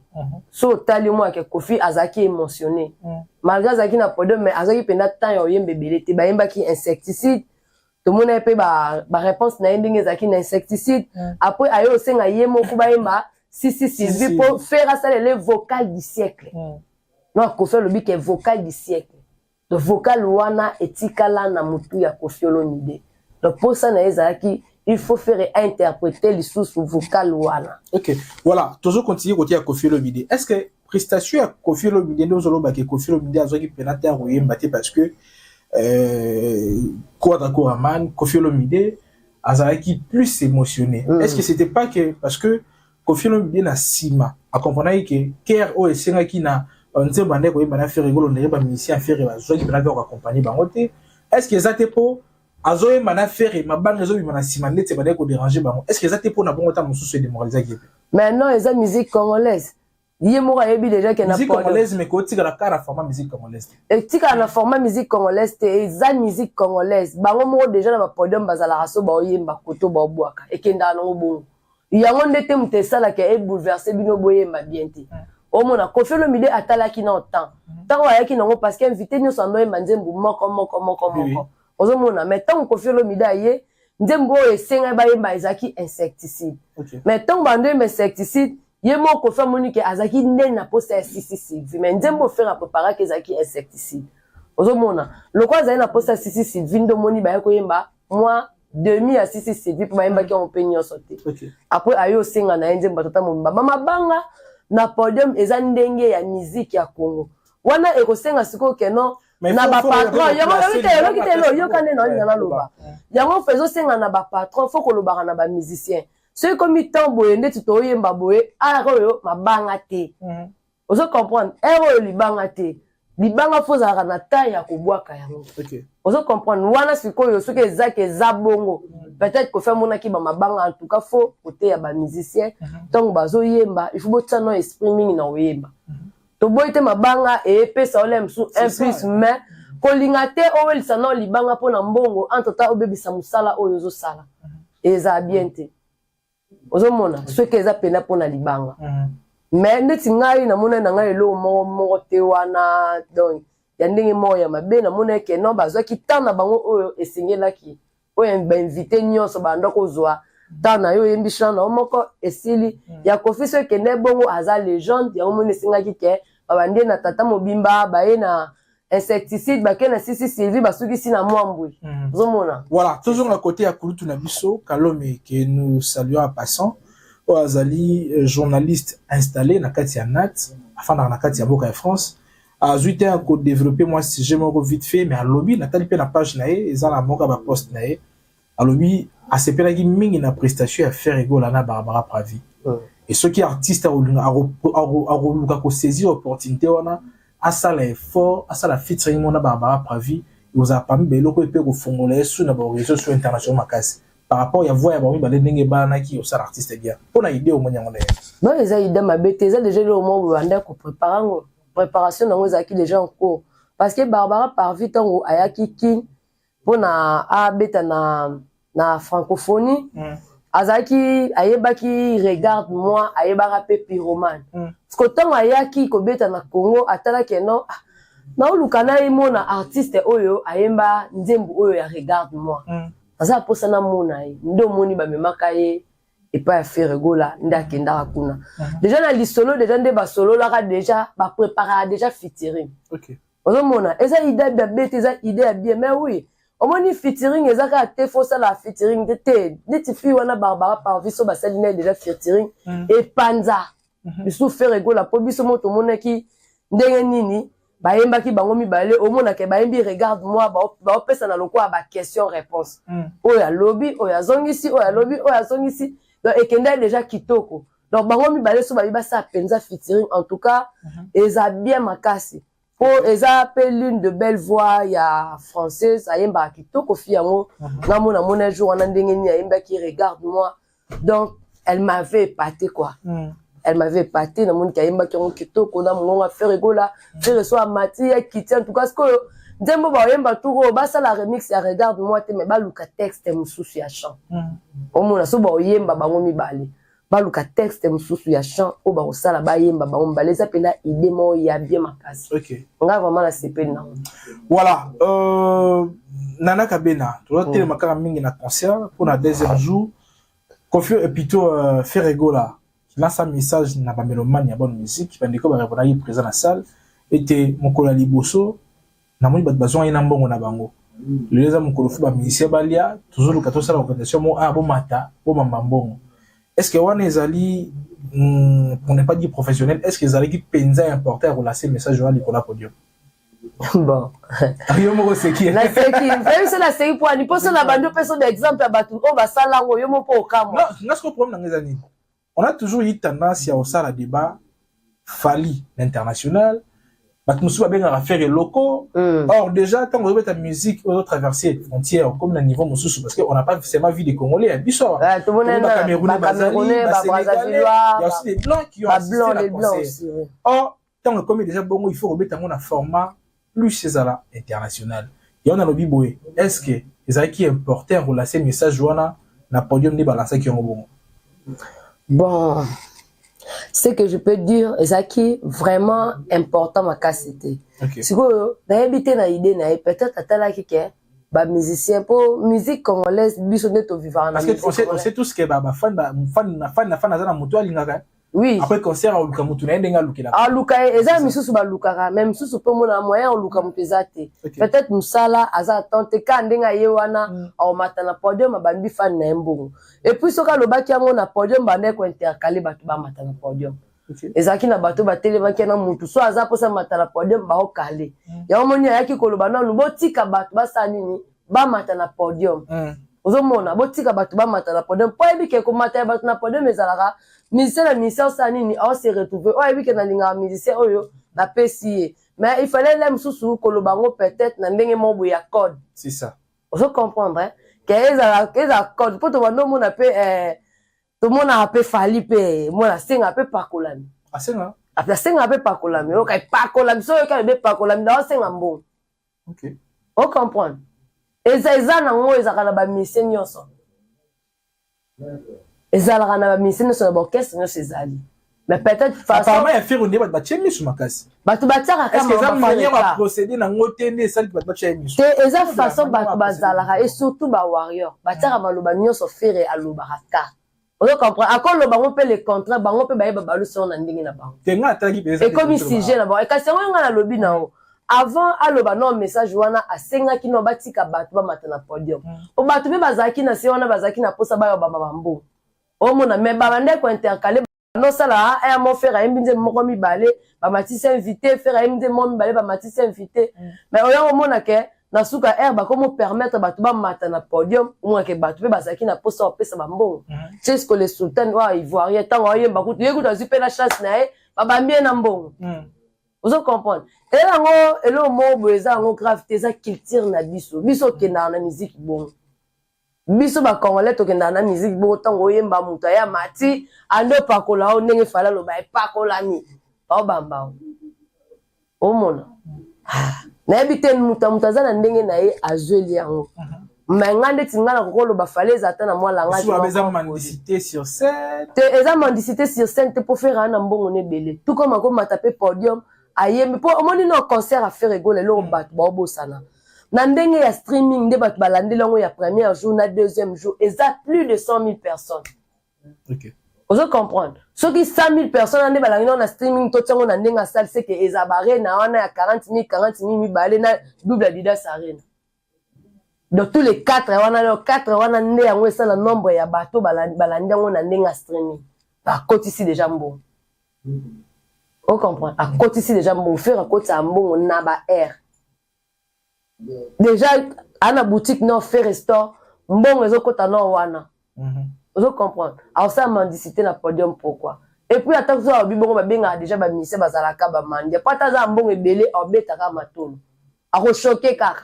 So tali moi ke Kofi azaki émotionné. Malgré azaki na podium mais azaki pena temps ya koyemba ebelete ba yemba ki insecticide. Tout le monde ba réponse na ndenge azaki na insecticide. Après ayo senga yemo ku ba yemba si pour faire ça les vocal du siècle. Non Kofi Olomide ke vocal du siècle. Le vocal wana etikala na mutu ya Kofi Olomide. Donc pour ça na ezaki il faut faire interpréter les sources vocales wana. OK. Voilà, toujours continuer côté à Kofi Olomide. Est-ce que prestation à Kofi Olomide nous allons ba que Kofi Olomide azoki penata royemba parce que quoi d'accord man Kofi Olomide azaki plus émotionné. Est-ce que c'était pas que parce que Kofi Olomide na sima a comprendre que ker o esenga ki na nze bande ko yeba na faire rigolo ndere ba musicien faire ba zoki penata ko accompagner bangote. Est-ce que ça te pour azoye mana faire ma bande zo bimana sima ndete bande ko déranger bango. Est-ce que ça te pour na bongo ta mususu démoraliser ki? Mais non, eza musique congolaise. Yé moko yebi déjà que na musique congolaise mais ko tika la cara format musique congolaise. Et tika na format musique congolaise te za musique congolaise. Bango moko déjà na ba podium bazala raso ba oyemba koto ba obwaka. Ekenda na obongo. Yango ndete mutesala ke e bouleverser bino boyemba bien te. O mona Koffi Olomide atalaki na temps. Tant ayaki nango parce que invité nyo sando yemba nzembu moko. Ozo mona mais tant Koffi Olomide aye nzembo esenga ba yemba ezaki insecticide. Mais tant bando insecticide yemo Koffi Monique azaki ndeni na posa sisisi mais nzembo faire préparer que ezaki insecticide. Ozo mona loko azali na posa sisisi vindo moni ba yako yemba moi demi à sisisi pour ba yemba ki on peut nyo sauter. Après ayo senga na nzembo tata momba mama banga na podium eza ndenge ya musique ya Congo. Wana ekosenga siko keno na ba patron yango yo kane na loba. Yango fezo senga na ba patron faut ko loba na ba musicien. Ceux comme temps boye ndeti to yemba boye ara yo mabanga te. Ozo comprendre ero libanga te. Libanga fozaka na taille ya kobwaka yango. Ozo comprendre wana sikoyo soki ezaki ezabongo. Peut-être ko faire monaki ba mabanga en tout cas faut côté ya ba musicien donc bazo yemba il faut botsa no streaming na oyemba. To boyete mabanga e pesa olem su un plus mais kolingate owelisa no libanga pona mbongo entre temps obebisa musala oyo zo sala. Eza bien te. Ozo mona ce que eza pena pona libanga. Mais ndeti ngai na mona na ngai lo moko te wana donc ya ndenge moya mabe na mona ke no bazwa ki tana bango oyo esingelaki oyo ba invité nyonso bando kozwa tana yo yembisha na moko esili ya Koffi so ke ne bongo aza légende ya mona esingaki ke babande na tata mobimba baye na insecticide ba ke na sisi Sylvie basuki si na mwambwe zomona. Voilà, toujours à côté à Kulutu na biso Kalome que nous saluons en passant. Azali journaliste installé na kati ya NAT afin na kati ya Boka ya France a zuité à ko développer moi si j'ai mon vite fait mais à lobby na tali pe na page na e eza na moka ba post na e a lobby a sepela gi mingi na prestation à faire ego na Barbara Pravi et ceux qui artistes a luka ko saisir opportunité wana a sala effort a sala featuring na Barbara Pravi vous a permis belo ko pe ko fongola sur na ba réseaux sociaux internationaux makasi. Par rapport à voix, il y a des gens qui sont artistes bien. Pour une idée au moins, non, ils ont idée ma bête. Ils ont déjà le moment où on prépare préparation dans les déjà en cours. Parce que Barbara Pravi tango ayaki king pour na abeta na francophonie. Azaki ayebaki regarde moi ayeba rapper pyromane. Parce que tango ayaki ko beta na Congo atala ke non na ulukana imona artiste oyo ayemba nzembu oyo ya regarde moi. Aza posana mona ndo moni ba memaka ye et pas faire gola nda kenda kuna déjà na lisolo déjà nde ba solo la déjà ba préparer déjà featuring. Ozo mona eza idée de bête eza idée bien mais oui au moni featuring eza ka te fosa la featuring te neti fi wana Barbara Pravi so ba saline déjà featuring et panza biso faire gola po biso moto monaki ndenge nini bayemba ki bango mibale omona ke bayembi regarde moi ba opesa na lokwa ba question réponse oya lobby oya zongisi oya lobby oya zongisi donc ekenda déjà kitoko donc bango mibale so ba sa penza featuring en tout cas eza bien makasi po eza pe l'une de belles voix ya française ayemba kitoko fi yango ngamona mona jour wana ndenge ni ayemba ki regarde moi donc elle m'avait épaté quoi. Elle m'avait épaté dans mon kaimba qui ont quitté qu'on a mon affaire rigola faire soit mati et quitter en tout cas ce que dembo ba yemba tout ba ça la remix ya regarde moi te me ba luka texte mususu ya chant o mona so ba yemba ba ngomi bale ba luka texte mususu ya chant o ba osala ba yemba ba ngomi bale ça pena idée mo ya bien makasi. On a vraiment la CP na voilà Nana Kabena tu dois tellement makara mingi na concert pour na deuxième jour Koffi et plutôt faire rigola lance un message na ba mélomane ya bonne musique bandeko ba répondre yi présent na salle était mokola liboso na moni bat bazon ina mbongo na bango les hommes mokolo fu ba musicien balia toujours le 14 la organisation mo bon mata bo mbongo est-ce que wana ezali pour ne pas dire professionnel est-ce que ezali ki penza important à relancer message wana likola podium bon yo moko seki la seki même c'est la seki pour ani poso na bando peso d'exemple batu on va sala ngo yo mo po kamo non ngas ko problème na ngezani. On a toujours eu tendance à aussi à débat Fali l'international, bato mosusu babengaka faire locaux. Or déjà tant que ta musique on doit traverser les frontières comme le niveau mosusu parce que on n'a pas forcément vu des Congolais à biso. Tout le monde est Camerounais, Sénégalais, il y a aussi des blancs qui ont assisté à la concert. Or tant que comme déjà bon il faut remettre un format plus chez la international. Et on a le biboé. Est-ce que les qui importaient en relation message joana na podium de balancer qui ont bon. Bon, ce que je peux dire, c'est qui vraiment important ma cassette. Si vous n'habitez na idée na peut-être à tel qui est ba musicien pour musique congolaise bisonnet au vivant. Parce que on sait tous que fan na moto alingaka. Oui. Après concert au Luka mutu na ndenga lukela. Ah Luka eza misusu ba lukaka même misusu pe mona moyen Luka mutezate. Peut-être musala aza tante ka ndenga ye wana au matana podium ba mbi fan na mbongo. Et puis soka lobaki yango na podium ba ndeko intercaler batu ba matana podium. Ezaki na bato ba televaki na mutu so aza posa matana podium ba okale. Ya omoni yaki koloba na lubotika batu ba sanini ba matana podium. Ozomona botika batu ba matana podium po ebike ko matana batu na podium ezalaka musicien la mission sanini on se retrouver o ebike na linga musicien oyo na PCA mais il fallait l'aime sous kolobango peut-être na ndenge mo ya code c'est ça on comprendre hein que eza code pour to wando mona pe to mona pe fali pe mona singa pe pakolami asenga apla singa pe pakolami o kai pakolami so ka be pakolami da singa mbo OK on comprendre eza na ngo eza kana ba musicien nyonso ezalaka na bamisene so orchestre no sezali mais peut-être façon apparemment ya faire on ba tchemi sur makasi batu bataka kama est-ce que ça manière à procéder na ngotende ça qui ba tchemi te eza façon batu bazalaka et surtout ba warrior bataka maloba nyonso faire aloba ka on comprend akolo bango pe les contrats bango pe ba balu so na ndingi na bango te nga ataki pesa et comme sujet na bango et kasi nga na lobi na o avant aloba non message wana asenga kino batika batu ba matana podium o batu be bazaki na se wana bazaki na posa ba yo ba mambo o mona me ba ndeko intercaler no sala a mo faire mbinze moko mibale ba matisi invité faire mbinze mo mibale ba matisi invité mais o yango mona ke na suka ba comment permettre batu ba matana podium mona ke batu be bazaki na posa o pesa ba mbongo c'est ce que les sultans wa ivoirien tant o yemba kutu yekuta zipe na chance na ba bambie na mbongo vous comprenez et là ngo elo mo boeza ngo gravité za culture na biso ke na musique bon biso ba congolais to ke na musique bon tango yemba mutu ya mati ando pakola o ndenge fala lo ba pakola mi ba bamba o mona na ebite mutu za na ndenge na ye azweli yango mais ngande tingana kokolo ba falaise ata na moi langa tu as mendicité sur scène te eza mendicité sur scène te pour faire un mbongo ne belé tout comme ko mataper podium ayembe po omoni no concert à faire rigoler lo bat ba bosana na ndenge ya streaming nde bat balandela ngo ya premier jour na deuxième jour eza plus de 100 000 personnes. OK vous comprendre ceux qui 100 000 personnes nde balangina na streaming to tsango na ndenga salle c'est que eza bare na wana ya 40 000 mibale na double Adidas Arena donc tous les 4 wana nde yango esa la nombre ya bato balandango na ndenga streaming par côté ici déjà mbongo. On comprend. À côté ici déjà mon frère à côté à mon naba air. Déjà à la boutique non fait restaurant bon les autres non wana. Vous comprenez. Alors ça mendicité na podium pourquoi. Et puis attends que ça bon ba benga déjà ba mise bazalaka ba mandia. Pas ta za mbongo ebele obeta ka matolo. A ko choquer kaka.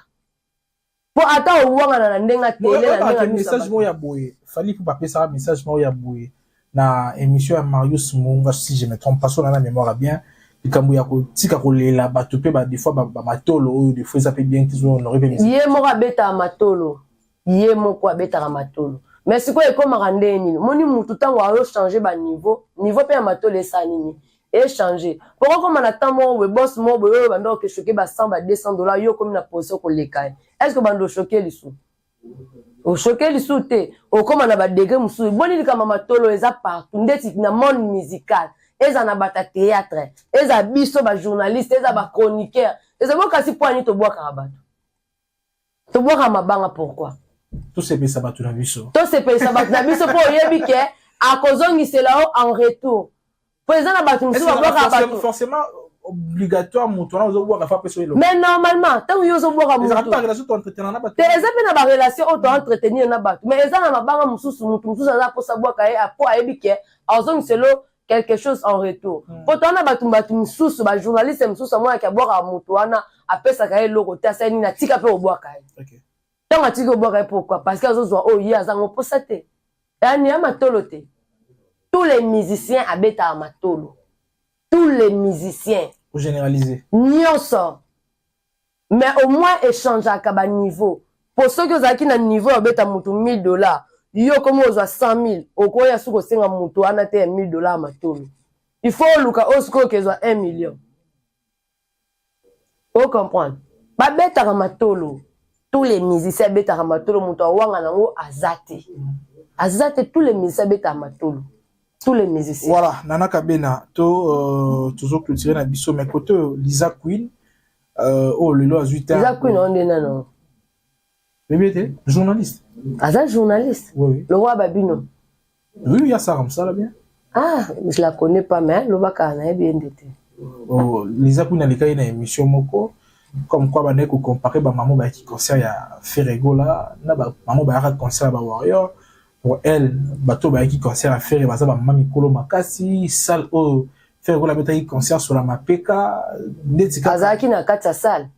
Pour attends ouanga na ndenga télé na ndenga message mo ya boye. Fallait pour pas passer un message mo ya boye. Na émission à Marius Munga si je me trompe pas sur la mémoire bien ikambu ya ko tika ko lela bato pe ba des fois ba matolo des fois ça peut bien qu'ils ont honoré bien yé mo beta matolo yé mo ko beta matolo mais c'est quoi comme randeni moni mutu tango a changer ba niveau pe matolo esa nini et changer pourquoi comme na tamo we boss mo boyo bando ke choquer ba 100 ba $200 yo comme na position ko leka est-ce que bando choquer lisu au choquer les sauter au comme on a ba degré musu boni kama matolo eza partout ndeti na monde musical eza na bata théâtre eza biso ba journaliste eza ba chroniqueur eza mo kasi poani to boka mabanga pourquoi tout ces pesa batu na biso po yebi ke akozongi cela en retour pour eza na batu musu ba boka forcément obligatoire mutu na ozo boka fa peso elo mais normalement tant yo zo boka mutu eza pas relation to entretenir na batu eza pe na ba relation auto entretenir na batu mais eza na mabanga mususu mutu mususu za posa boka ye apo ayebi ke azongi selo quelque chose en retour. Pourtant, on a battu sous ba journaliste sous moi qui a boire à moutouana après ça kaye loko ta sani na tika pe oboa kaye. OK. Tant a tika oboa pourquoi? Parce que zo oh ya zango posate. Yani ya matolo te. Tous les musiciens abeta à matolo. Tous les musiciens. Pour généraliser. Nyonso. Mais au moins échanger à kaba niveau. Pour ceux qui ont un niveau abeta mutu $1000. Yo comme aux 100 000, au quoi ya suko senga mutu ana te $1000 matolo. Il faut luka osko que soit 1 million. Vous comprenez? Ba beta matolo. Tous les musiciens beta matolo mutu wanga nango azate. Azate tous les musiciens beta matolo. Tous les musiciens. Voilà, Nana Kabena, toujours clôturé na biso mais côté Lisa Queen oh le lo azuita. Lisa Queen on est non. Bébé journaliste. Aza journaliste. Oui. Le roi Babino. Oui, il y a ça comme ça là bien. Ah, je la connais pas mais le baka na bien d'été. Oh, Lisa Queen a les une émission moko comme quoi bané ko comparer ba maman ba qui concert ya Ferrego là, na ba maman ba ra concert ba Warrior. Pour elle, bateau ba qui concert à faire ba maman Mikolo Makasi, salle au Ferrego la beta qui concert sur la Mapeka, netika. Azaki na kata salle.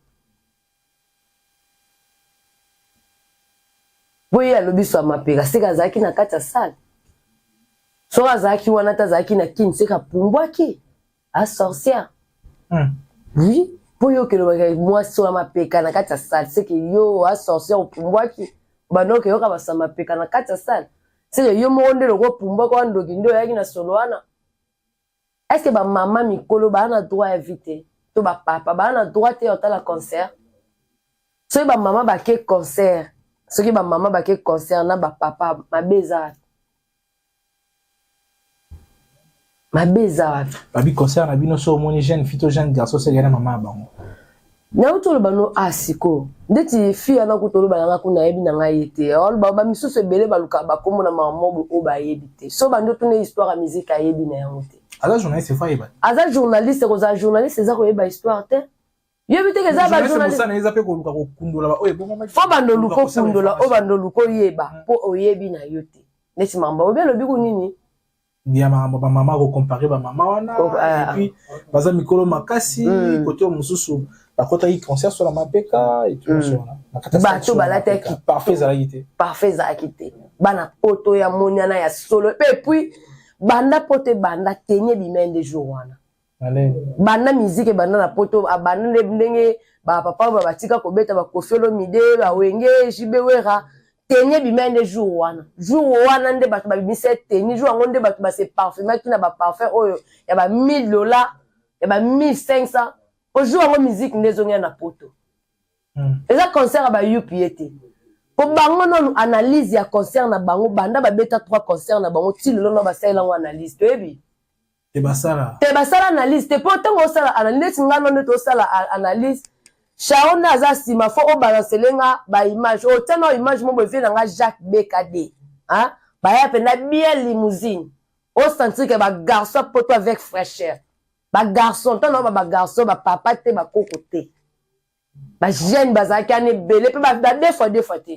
Oui, à l'obis soit ma pega, c'est Kazaki na kata salle. So Azaki wana tazaki na kin, c'est ka pumbwaki. A sorcière. Oui, pour yo que le moi sur ma pega na kata salle, c'est que yo a sorcière au pumbwaki. Bano que yo ka basa ma pega na kata salle. C'est que yo monde le go pumbwa kwa ndoki ndo yaki na soloana. Est-ce que ba maman Mikolo ba na droit inviter? To ba papa ba na droit te au la concert. So ba maman ba ke concert. Ce qui ma maman ba ke concert na ba papa ma beza. Ma beza. Babi concert na bino so moni jeune fito jeune garçon c'est gana maman bango. Na utolo bano asiko. Ndeti fi ana kutolo bana kuna yebi na ngayete. Ol ba misusu ebele baluka ba komo na maman o ba yebite. So bando tune histoire ya musique ayebi na yangote. Aza journaliste fa yeba. Aza journaliste ko za journaliste za ko yeba histoire te. Yebite ke za ba journaliste. Ça na eza pe ko luka ko kundola ba oye bon maman. Fa bando luko kundola o bando luko yeba po oyebi na yote. Neti mamba obe lobi ko nini? Bien maman ba maman ko comparer ba maman wana et puis baza Mikolo Makasi côté mususu la kota yi concert sur la Mapeka et tout ça. Bato balate ki parfait za quitté. Parfait za quitté. Bana poto ya moniana ya solo et puis banda pote banda tenye bimen de jour wana. Allez. Banda musique banda na poto abanda ndenge ba papa ba batika ko beta ba Kofelo Mide ba wenge jibewera tenye bimen de jour wana. Jour wana nde bato ba bimise tenye jour ngonde bato ba se parfumer ki na ba parfum oyo ya ba $1000 ya ba 1500 au jour en musique ndezonga na poto. Eza concert ba UPT. Pour bango non analyse ya concert na bango banda ba beta 3 concerts na bango ti lelo na ba sala ngo analyse toyebi. Te basala analyse te pourtant on sala analyse ngano ne to sala analyse. Shaona za sima fo o balancelenga ba image o tano image mo bofe na nga Jacques BKD. Hein? Ba ya pe na bien limousine. O sentir que ba garçon poto avec fraîcheur. Ba garçon tant ba garçon ba papa te ba kokote. Ba jeune bazaki ane belé pe ba deux fois te.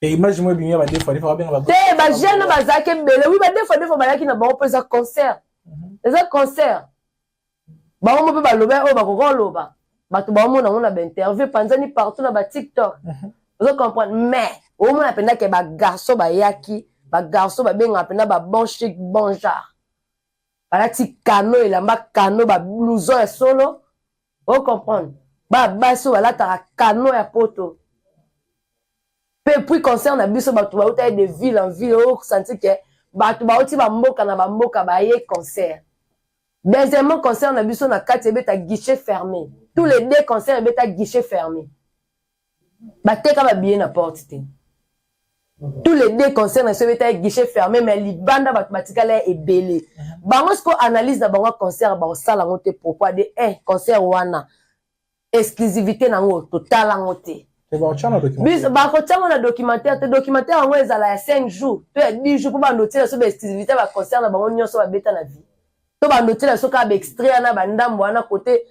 Et image moi bien ba deux fois bien ba. Te ba jeune bazaki belé oui ba deux fois ba yaki na ba on za concert. Eza concert. Ba on pe ba loba o ba ko loba. Ba to ba mo na ba interview panzani partout na ba TikTok. Vous comprenez mais au moins apenda ke ba garçon ba yaki, ba garçon ba benga apenda ba bon chic bon genre. Balati kano elamba kano ba blouson ya solo. Vous comprenez? Ba baso balata kano ya poto. Pe puis concerne biso ba to ba uta de ville en ville au senti que ba to ba uti ba mboka na ba mboka ba ye concert. Deuxièmement concerne biso na kati beta guichet fermé. Tous les deux concerts beta guichet fermé. Ba teka ba billet na porte te. Tous les deux concerts na beta guichet fermé mais libanda ba batikala e belé. Bango sko analyse na bango concert ba osala ngote pourquoi de concert wana exclusivité na ngo total ngote. Ba chana documentaire. Bis ba ko tanga na documentaire ngo ezala ya 5 jours, to ya 10 jours pour ba noter so ba exclusivité ba concert na bango nyonso ba beta na vie. To ba noter so ka ba extrait na ba ndambo wana côté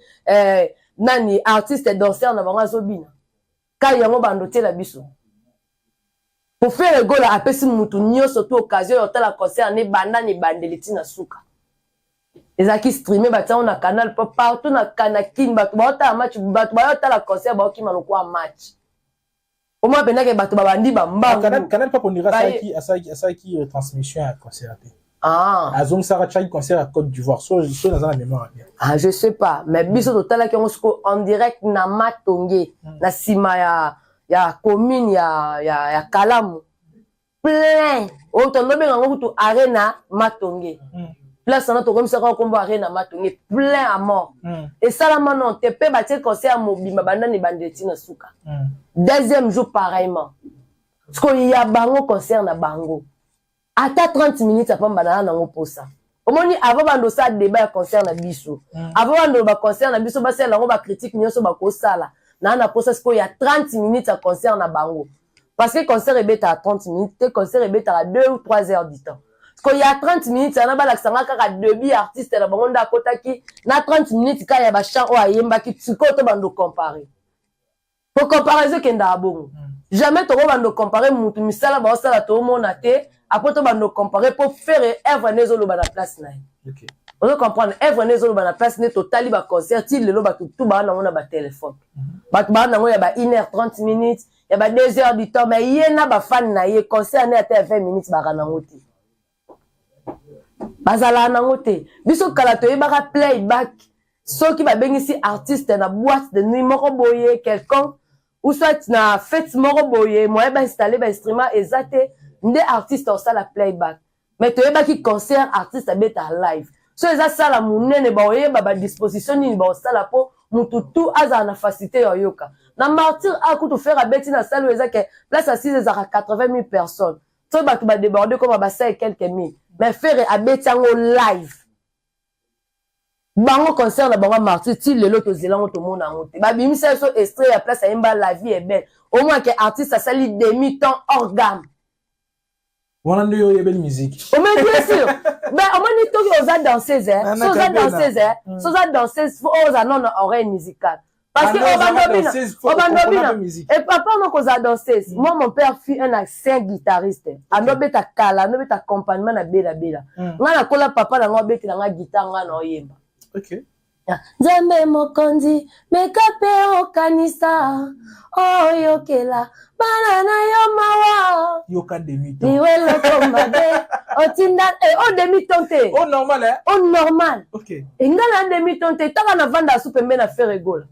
nani artiste danseur na bango azobina. Ka yango ba noter la biso. Pour faire le goal à pesi mutu nyonso to occasion ya tala concert ne banda ni bandeliti na suka. ezaki streamer batia on na canal partout na Kanakin bato baota match bato baota la concert baoki maloko match au moins pendant que bato babandi bambangu canal pas on dira ça qui transmission à concert. Ah azong sara chai concert à Côte d'Ivoire so dans la mémoire bien. Ah je sais pas mais biso total ki en direct na Matonge na sima ya commune ya Kalamu plein autant no benga ngokutu arena Matonge place na to comme ça quand combo arena Matonge plein à mort et ça là maintenant te pe batie concert mobimba bandani bandeti na suka deuxième jour pareillement parce qu'il y a bango concert na bango ata 30 minutes après banana nango posa omoni avant bando ça débat concert na biso avant bando ba concert na biso ba sala ngo ba critique nyonso ba ko sala na posa parce qu'il y a 30 minutes à concert na bango parce que concert est à 30 minutes te concert est à 2 ou 3 heures du temps parce qu'il y a 30 minutes na ba laksanga kaka début artiste na bango nda kotaki na 30 minutes ka ya ba chant o ayemba ki tsikoto bando comparer pour comparaison kenda bongo jamais to bando comparer mutu misala ba sala to mona te après to bando comparer pour faire œuvre nezolo ba na place na OK on doit comprendre œuvre nezolo ba na place ne totali ba concert il le ba tout ba na ngona ba téléphone ba na ngona ba 1h30 minutes ya ba 2 heures du temps mais yena ba fan na ye concert ne ata 20 minutes ba kana ngoti bazala na ngote biso kala to yeba playback soki ba bengisi artiste na boîte de nuit moko boye quelqu'un ou soit na fête moko boye moi ba installer ba instrument exacté nde artiste au sala playback mais to yeba ki concert artiste abeta live so eza sala munene ba oyeba ba disposition ni ba sala po mutu tout aza na facilité yoka na martyr a kutu faire abeti na salle eza ke place assise eza 80 000 personnes so ba ba déborder comme ba ça quelques mille mais faire abeti ngo live bango concert na bango martyr ti lelo to zelango to mona ngote ba bimisa so extrait ya place ayemba la vie est belle au moins que artiste a sali demi temps hors gamme. On a eu belle musique. Oh mais bien sûr. Mais on m'a dit que aux danseuses hein. Aux danseuses, aux non oreille musicale. Parce que on va et papa non cause danseuse. Moi mon père fut un ancien guitariste. Anobeta kala, anobeta accompagnement na bela. Ngana kola papa na ngobeti na guitare ngana oyemba. OK. Nzambe mokonzi mekape okanisa oyokela banana yo mawa yoka demi-temps liwe loko mabe otinda o demi-temps te oh normal hein oh normal OK engala demi-temps te taka na vanda soupe mbe na faire gola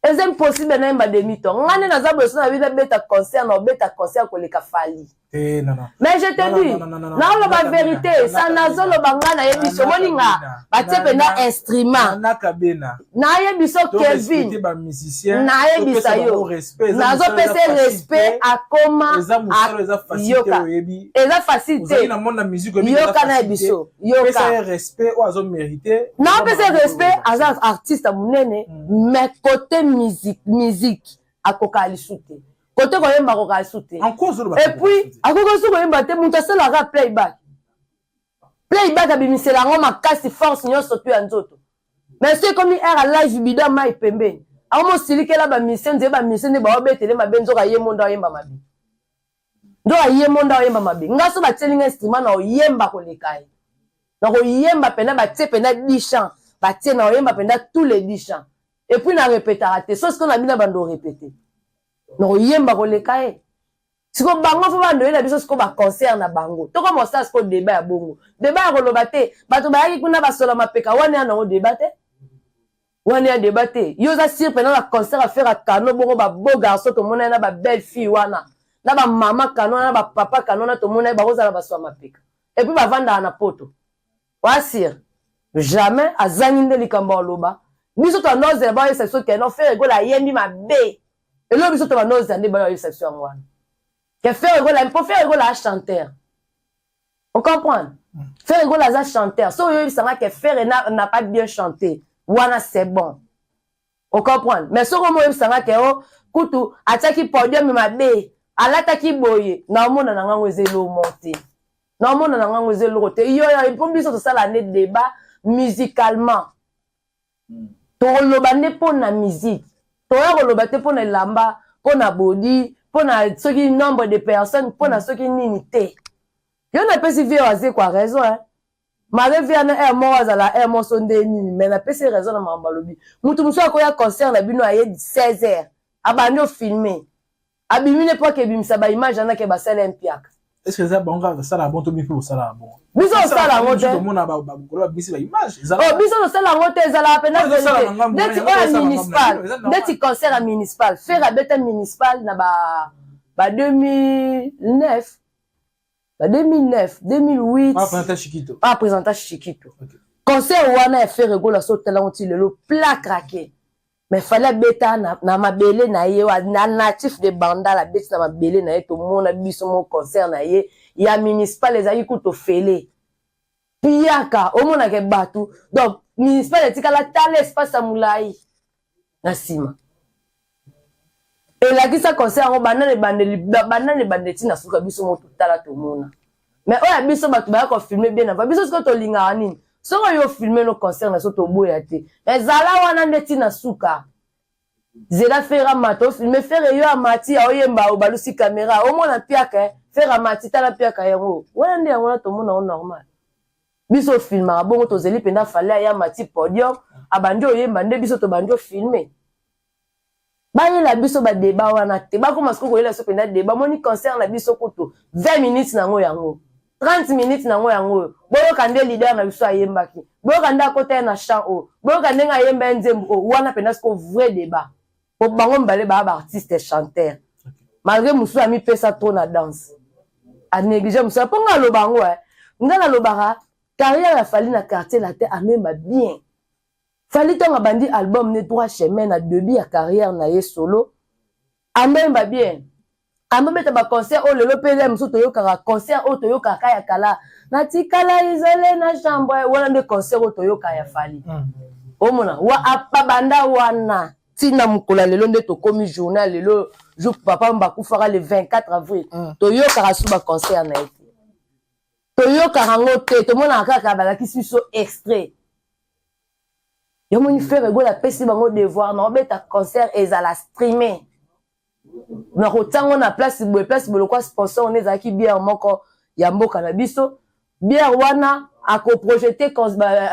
est impossible na mba demi-temps ngane na zabo so na vida beta concert koleka fali non. Mais je te dis, non, la vérité, ça n'a pas bangana yebiso moninga, batepe na instrument. Na yebiso Kevin. Na yebisa yo. Na zo pese respect à comment à yoka. Eza facilité. Yoka na yebiso. Yoka. Pese respect ou azo mérité. Na pese respect à artiste munene, mais côté musique à kokali soute. Côté ko yemba ko kasute et puis akoko so ko yemba te muta sala ra playback abimisela ngo makasi force nyonso tu ya nzoto mais c'est comme era live bida mai pembeni amo silikela ba mission ne ba obetele mabenzo ka yemonda yemba mabi ndo yemonda yemba mabi ngaso ba telinga instrument na yemba ko lekai na ko yemba pena ba tie pena 10 chants ba tie na yemba pena tous les 10 chants et puis na répétera te so ce qu'on a mis na bando répéter no yemba ko lekae siko bango fo bando ela biso siko ba concert na bango to comme ça siko débat ya bongo débat ko lobate bato ba yaki kuna basola mapeka wana ya no débater wana ya débater yo za sir pendant la concert à faire à Kano bongo ba beau garçon to mona na ba belle fille wana na ba mama Kano na ba papa Kano na to mona ba roza na basola mapeka et puis ba vanda na poto wa sir jamais azanginde likamba loba biso to noze ba yesa so ke no faire go la yembi mabe. Et là, biso to ba noze ande ba exception ngwana. Que faire rigolo, pour faire rigolo à chanteur. On comprend? Faire rigolo à chanteur. So yo sanga que faire n'a pas bien chanté. Wana c'est bon. On comprend? Mais so comme yo sanga que o kutu ataki podium mabe, alataki boye, na mona na ngango ezelo monter. Na mona na ngango ezelo roter. Yo pour biso to ça l'année débat musicalement. To loba ne pour na musique. To loba te pour na lamba, pour na body, pour na ceux qui nombre de personnes, pour na ceux qui n'unité. Yo na pas si vieux quoi raison hein. Marie viana mo azala mo sonde nini mais na pese raison na mambalobi. Mutu muso akoya concert na bino aye 16h. Abandi filmer. Abimine pas que bimisa ba image na ke ba sala mpiaka. Est-ce que ça bon grave ça la bon to bien pour ça la bon. Biso ça la ngote. Tout le monde a ba bisi ba image. Oh biso ça la ngote ezala pena vérité. Deti o municipal. Deti concert à municipal. Faire abeta municipal na ba 2009. Ba 2009, 2008. Ah présentation Chiquito. Ah présentation Chiquito. Concert wana fait regola sauter là on tire le plat craqué. Mais fallait beta na mabele na ye na natif de banda la beta na mabele na ye to mona biso mon concert na ye ya municipal les ayi kuto fele piaka o mona ke batu donc municipal etika la tala espace amulai na sima et la kisa concert ngo banane bandeti na suka biso mo tala to mona mais oya biso batu ba ko filmer bien na biso ko to linga nini. So yo filmer no concert na soto boya te. Ezala wana ndeti na suka. Zela fera mato filmer fere yo amati ya oyemba o balusi caméra. O mona piaka fera mati tala piaka yango. Wana ndi yango to mona normal. Biso filma bongo to zeli penda fale ya mati podium abandi oyemba nde biso to bandi filmer. Ba yela biso ba débat wana te. Ba ko masko ko yela so penda débat moni concert na biso koto 20 minutes nango yango. 30 minutes nango yango boyo kande leader na biso ayembaki boyo kande akota na chant o boyo kande nga yemba nzembo o wana pena sko vrai débat po bango mbale ba artiste chanteur malgré musu ami pesa trop na danse a négliger musu ponga lo bango ngala lo bara carrière ya fali na quartier la terre amemba bien fali tonga bandi album ne droit chemin na début ya carrière na ye solo amemba bien. Amabeta ba concert o lelo pele muso to yoka concert o to yoka kaya kala na tikala isolé na chambre wala de concert o to yoka ya fali o mona wa apabanda wana tina mukula lelo nde to komi journal lelo jour papa mbakufaka le 24 avril to yoka suba concert na ete to yoka ngote to mona kaka bala kisiso extrait yo moni faire go la pesi bango devoir na obeta concert ezala streamer. Na rotango na place le quoi sponsor on ezaki bien moko ya mboka na biso bien wana ako projeter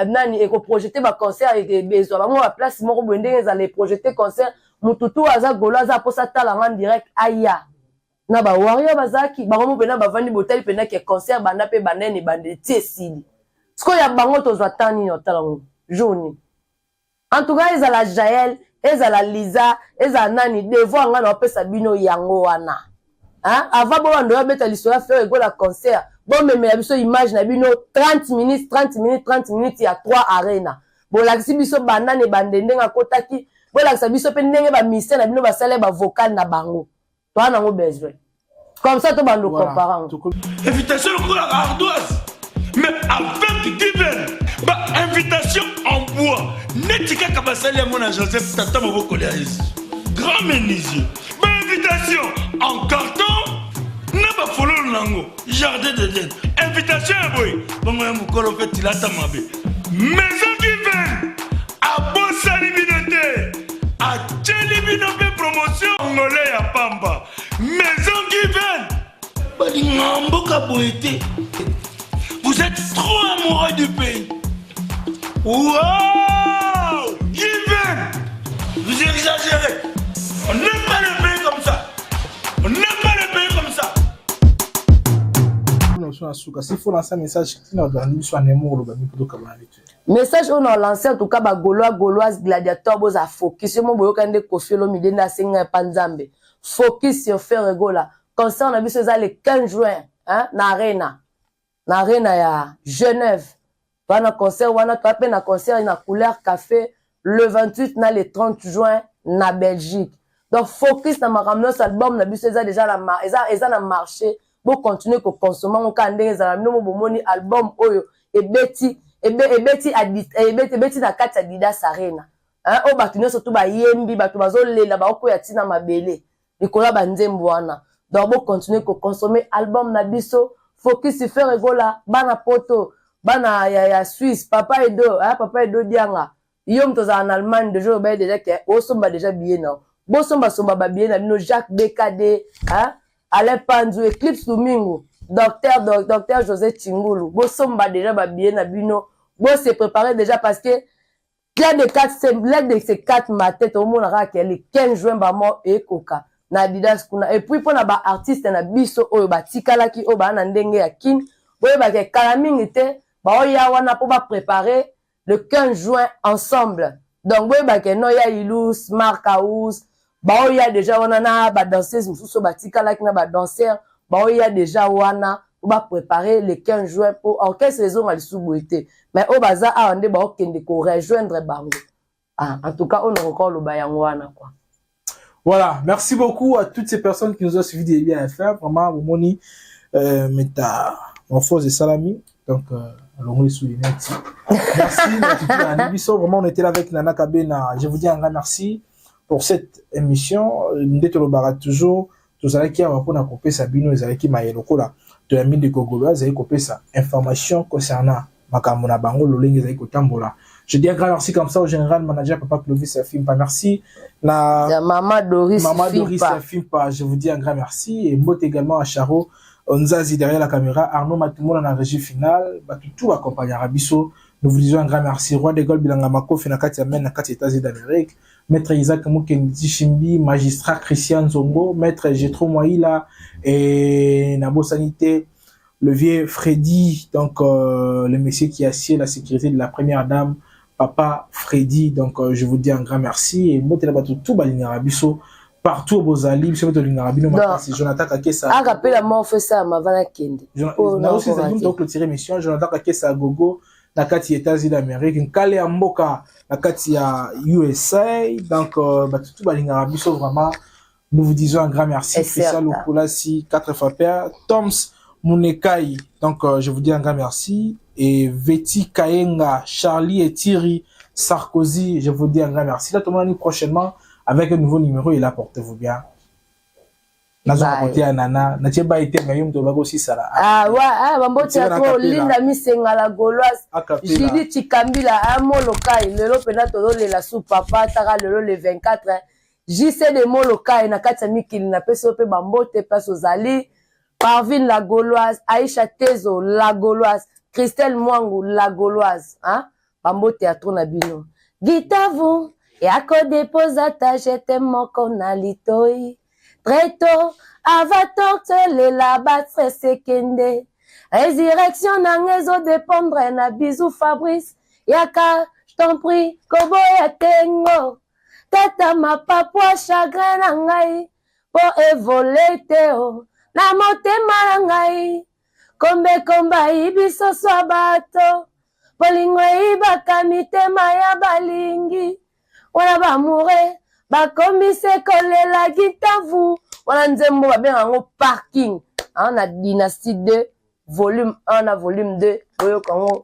nani eko projeter ba concert et besoin ba mo place moko bwende ezale projeter concert mututu aza golo aza posa tala en direct aya na ba warrior bazaki ba mo pena ba vandi botel pena ke concert banda pe banene bande tiesili sko ya bango to zwa tani no tala journée en tout cas ezala Jaël ezala Liza ezala nani devoir nga na pesa bino yango wana hein avant bo ndo beta l'histoire faire go la concert bon meme ya biso image na bino 30 minutes ya 3 arena bo la biso banane bandende nga kotaki bo la biso pe ndenge ba ministère na bino ba sala ba vocal na bango to ana ngo besoin comme ça to bando comparant invitation pour la ardoise mais avec Given ba invitation en bois netika kabasali mon Joseph tata moboko ya grand menuisier ba invitation en carton na ba follow nango jardin d'Eden invitation boy bongo ya mukolo fait tilata mabe maison Given a bosali binote a tcheli binote promotion ngolé ya pamba maison Given bali ngamboka boité. Vous êtes trop amoureux du pays. Wow! Given! Vous exagérez. On n'aime pas le pays comme ça. On n'aime pas le pays comme ça. S'il faut lancer un message, message on a lancé en tout cas ba gauloise gladiateur boza focus mo boyoka nde kofiolo midenda singa panzambe focus sur faire regola concert on a vu ça le 15 juin hein na arena ya Genève wana concert wana to appelle na concert na couleur café le 28 na le 30 juin na Belgique donc focus na makamnos album na biso eza déjà eza na marché bo continuer ko consommer on ka ndenge za no bomoni album oyo ebeti na kati ya Didas Arena hein o batu nyonso to ba yembi batu bazolela ba okoya tina mabele likola ba nzembo wana donc bo continuer ko consommer album na biso focus sur faire regola bana poto bana ya Suisse papa Edo dianga yom to za en Allemagne de jour ba déjà que o somba déjà billet non bo somba ba billet na bino Jacques BKD hein Alain Panzu Eclipse Domingo docteur José Chingulu, bosomba déjà bien na bino, se préparer déjà parce que l'aide de ces 4 matins, tout le monde a le 15 juin, bamo et koka. Na Adidas kuna. Et puis pour na ba artiste na biso oyo ba tikala ki oyo ba na ndenge ya kin, boye ba ke kalaming ete ba oya wana pour ba préparer le 15 juin ensemble. Donc boye ba ke no ya Ilus, Mark House, ba oya déjà wana na ba danseuse mususu ba tikala ki na ba danseur, ba oya déjà wana pour ba préparer le 15 juin pour en quelle saison ali suboité. Mais au baza a ande ba okende ko rejoindre bango. Ah, en tout cas on encore le bayango wana quoi. Voilà, merci beaucoup à toutes ces personnes qui nous ont suivis des liens FM. Vraiment, vous m'ont meta en force de salami. Donc, allons les souligner. Merci. Vraiment, on était là avec Nana Kabena. Je vous dis un grand merci pour cette émission. Nous sommes toujours. Tous allez qui ont coupé sa bino, les allez qui maillent le cola de la mine de Kogoba, vous allez couper sa information concernant Makamona Bango, le ligne des Kotambola. Je dis un grand merci comme ça au général manager Papa Clovis Fimpa. Merci. La Maman Doris Fimpa. Je vous dis un grand merci. Et moi également à Charo. Onzazi derrière la caméra. Arnaud Matoumoul en la régie finale. Tout accompagné à Rabisso. Nous vous disons un grand merci. Roi de Gaulle Bilangamako, Fenakati Amen, Nakati États-Unis d'Amérique. Maître Isaac Moukendi Chimbi, magistrat Christian Zongo, Maître Jetro Moïla et Nabo Sanité. Le vieux Freddy, donc le monsieur qui assure la sécurité de la première dame, Papa Freddy. Donc je vous dis un grand merci et moi tout Balingarabiso partout au Bozali, c'est Jonathan Kakessa. Ah rappelle la mort fait ça Mavana Kende. Donc le tiré mission Jonathan Kakessa Gogo nakati États-Unis d'Amérique, Nkale Amboka nakati ya USA. Donc tout Balingarabiso vraiment nous vous disons un grand merci. Spécial au Poulasi 4 fois père Toms Munekai, donc je vous dis un grand merci. Et Veti Kayenga, Charlie et Thierry Sarkozy, je vous dis un grand merci. Là, tout le monde prochainement avec un nouveau numéro et là, portez-vous bien. Nana, ah ouais, bambo théâtre linda misenga la gauloise. Jidi Chikambila amolokai, lelo pena todo la sous papa tara lelo le 24. JC de molokai na kati mikili na peso pe bambo te place aux ali. Parvin la gauloise, Aïcha Tezo la gauloise, Christelle Mwangu la gauloise, hein? Bambo théâtre na bino. Gitavu, yako deposata j'étais mon konalitoi. Très tôt, avator tele la batre sekende. Résurrection na ngezo dépendre na bisou Fabrice. Yaka, je t'en prie, kobo ya tengo. Tata ma papua chagrin na ngai, po évoluer teo. Na motema na ngai komba ibiso swa bato bolingo ibaka mitema ya balingi wana bamure bakomise kolela gitavu wana nzembo babenga ngo parking na dynastie 2 volume 1 na volume 2 oyo kango